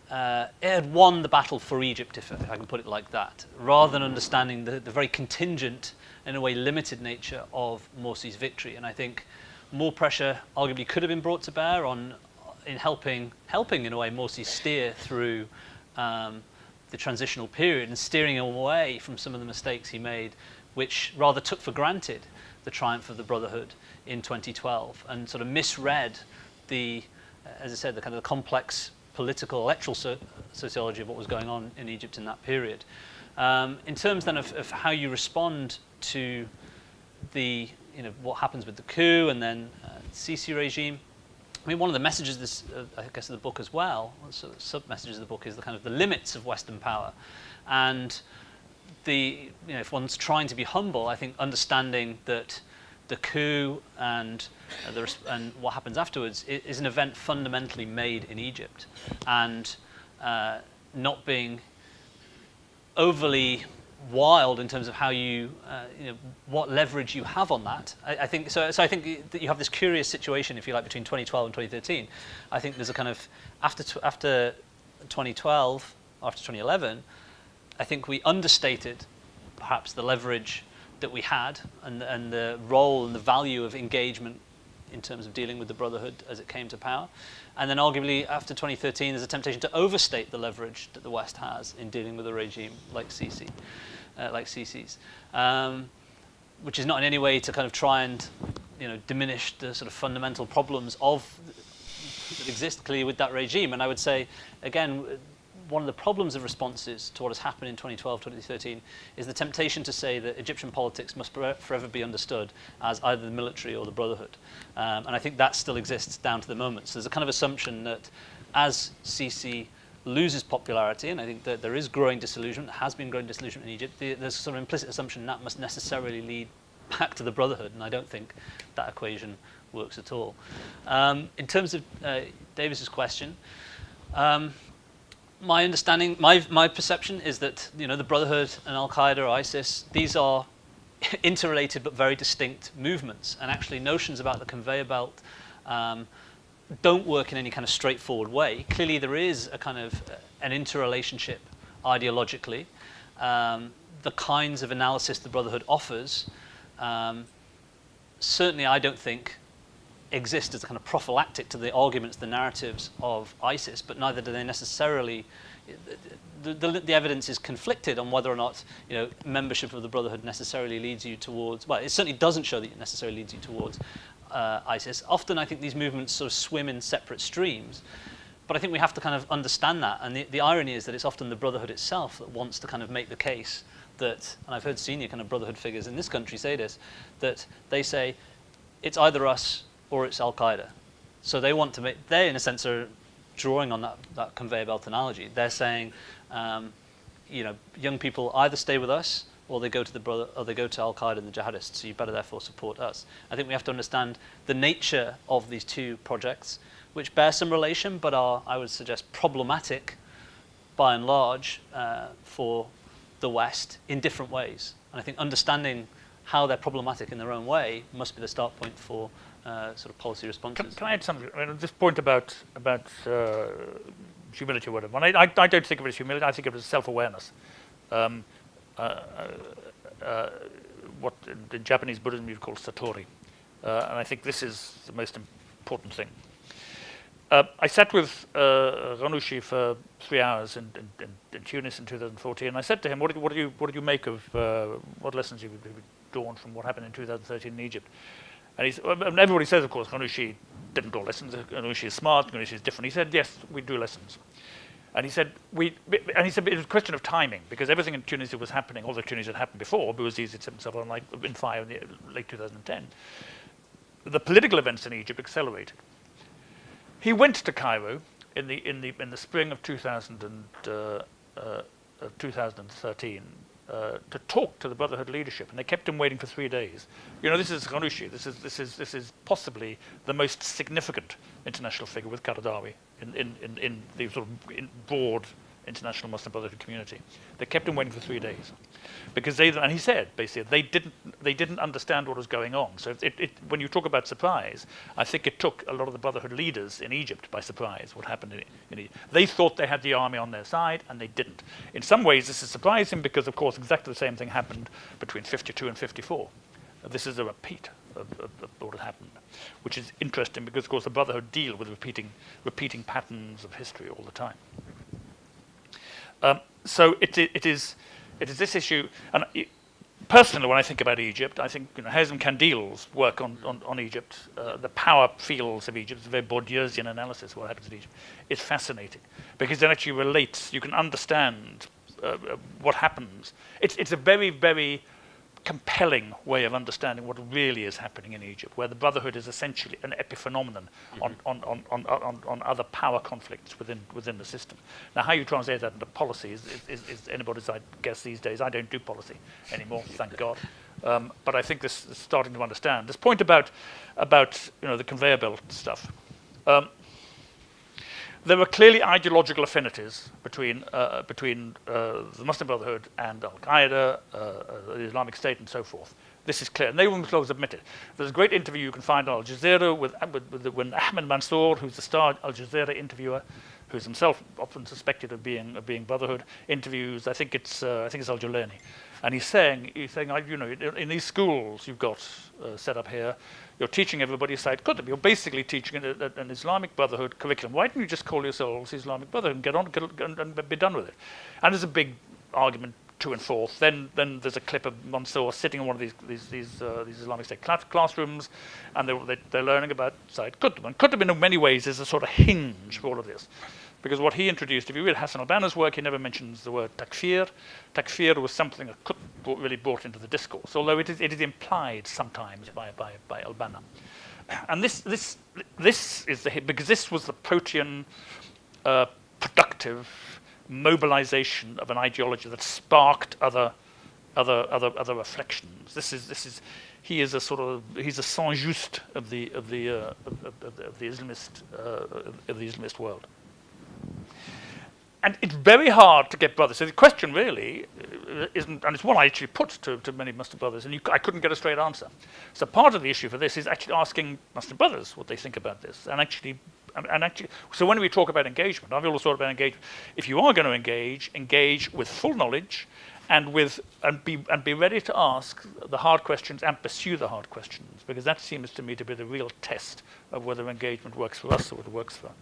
It had won the battle for Egypt, if I can put it like that, rather than understanding the very contingent, in a way limited nature of Morsi's victory. And I think more pressure arguably could have been brought to bear in helping in a way Morsi steer through the transitional period and steering him away from some of the mistakes he made, which rather took for granted the triumph of the Brotherhood in 2012 and sort of misread as I said, the kind of the complex political electoral sociology of what was going on in Egypt in that period. In terms then of how you respond to what happens with the coup and then the Sisi regime. I mean, one of the messages I guess of the book as well, sort of sub-messages of the book, is the kind of the limits of Western power, and if one's trying to be humble, I think understanding that the coup and what happens afterwards is an event fundamentally made in Egypt, and not being overly wild in terms of how what leverage you have on that. I think so. I think that you have this curious situation, if you like, between 2012 and 2013. I think there's a kind of after 2012, after 2011, I think we understated perhaps the leverage that we had and the role and the value of engagement in terms of dealing with the Brotherhood as it came to power. And then arguably after 2013, there's a temptation to overstate the leverage that the West has in dealing with a regime like Sisi's, which is not in any way to kind of try and diminish the sort of fundamental problems that exist clearly with that regime. And I would say, again, one of the problems of responses to what has happened in 2012, 2013 is the temptation to say that Egyptian politics must forever be understood as either the military or the Brotherhood. And I think that still exists down to the moment. So there's a kind of assumption that as Sisi loses popularity, and I think that there is growing disillusionment, has been growing disillusionment in Egypt, there's a sort of implicit assumption that must necessarily lead back to the Brotherhood, and I don't think that equation works at all. In terms of Davis's question, my understanding, my perception is that the Brotherhood and Al-Qaeda or ISIS, these are interrelated but very distinct movements, and actually notions about the conveyor belt don't work in any kind of straightforward way. Clearly there is a kind of an interrelationship ideologically. The kinds of analysis the Brotherhood offers, certainly I don't think exist as a kind of prophylactic to the arguments, the narratives of ISIS, but neither do they necessarily. The evidence is conflicted on whether or not membership of the Brotherhood necessarily leads you towards. Well, it certainly doesn't show that it necessarily leads you towards ISIS. Often, I think these movements sort of swim in separate streams, but I think we have to kind of understand that. And the irony is that it's often the Brotherhood itself that wants to kind of make the case that, and I've heard senior kind of Brotherhood figures in this country say this, that they say it's either us or it's Al-Qaeda. So they want to make, they in a sense are drawing on that conveyor belt analogy. They're saying, young people either stay with us or they go to Al-Qaeda and the jihadists, so you better therefore support us. I think we have to understand the nature of these two projects, which bear some relation, but are, I would suggest, problematic by and large for the West in different ways. And I think understanding how they're problematic in their own way must be the start point for sort of policy responses. Can I add something? I mean, this point about humility or whatever. And I don't think of it as humility. I think of it as self-awareness. What in Japanese Buddhism you call satori, and I think this is the most important thing. I sat with Ranushi for 3 hours in Tunis in 2014, and I said to him, "What did you make of what lessons you drawn from what happened in 2013 in Egypt?" And everybody says, of course, Ranushi didn't draw lessons. Ranushi is smart. Ranushi is different. He said, "Yes, we do lessons." And he said, it was a question of timing, because everything in Tunisia was happening, all the Tunisia had happened before, Bouazizi set himself on in fire in the late 2010. The political events in Egypt accelerated. He went to Cairo in the spring of 2013 to talk to the Brotherhood leadership, and they kept him waiting for 3 days. You know, this is Ranushi. This is possibly the most significant international figure with Qaradawi in the sort of broad international Muslim Brotherhood community. They kept him waiting for 3 days because and he said basically they didn't understand what was going on. So when you talk about surprise, I think it took a lot of the Brotherhood leaders in Egypt by surprise what happened in Egypt. They thought they had the army on their side, and they didn't. In some ways, this is surprising because, of course, exactly the same thing happened between 52 and 54. This is a repeat of what had happened, which is interesting because, of course, the Brotherhood deal with repeating patterns of history all the time. So it is this issue, and personally, when I think about Egypt, I think Hazem Kandil's work on Egypt, the power fields of Egypt, it's a very Bourdieusian analysis of what happens in Egypt, is fascinating because it actually relates. You can understand what happens. It's a very, very compelling way of understanding what really is happening in Egypt, where the Brotherhood is essentially an epiphenomenon on other power conflicts within the system. Now, how you translate that into policy is anybody's guess these days. I don't do policy anymore, thank God. But I think this is starting to understand. This point about the conveyor belt stuff. There were clearly ideological affinities between the Muslim Brotherhood and Al-Qaeda, the Islamic State, and so forth. This is clear, and they themselves admit it. There's a great interview you can find on Al Jazeera when Ahmed Mansour, who's the star Al Jazeera interviewer, who's himself often suspected of being Brotherhood, interviews. I think it's Al Jolani, and he's saying, in these schools you've got set up here, you're teaching everybody Sayyid Qutb. You're basically teaching an Islamic Brotherhood curriculum. Why don't you just call yourselves Islamic Brotherhood and get on and be done with it? And there's a big argument to and forth. Then there's a clip of Mansour sitting in one of these Islamic State classrooms, and they're learning about Sayyid Qutb. And Qutb, in many ways, is a sort of hinge for all of this. Because what he introduced, if you read Hassan al-Banna's work, he never mentions the word takfir. Takfir was something that Qutb really brought into the discourse, although it is implied sometimes by al-Banna. And this is because this was the protean productive mobilization of an ideology that sparked other reflections. He's a Saint-Just of the Islamist world. And it's very hard to get brothers. So the question really isn't, and it's one I actually put to many Muslim brothers, and I couldn't get a straight answer. So part of the issue for this is actually asking Muslim brothers what they think about this, and actually. So when we talk about engagement, I've always thought about engagement. If you are going to engage with full knowledge, and be ready to ask the hard questions and pursue the hard questions, because that seems to me to be the real test of whether engagement works for us or whether it works for them.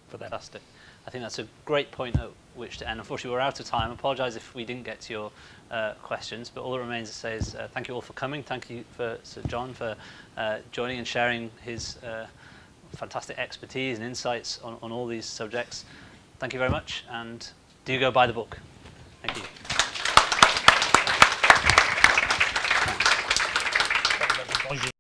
Fantastic. I think that's a great point at which to end. Unfortunately, we're out of time. I apologise if we didn't get to your questions, but all that remains to say is thank you all for coming. Thank you for Sir John for joining and sharing his fantastic expertise and insights on all these subjects. Thank you very much, and do go buy the book. Thank you.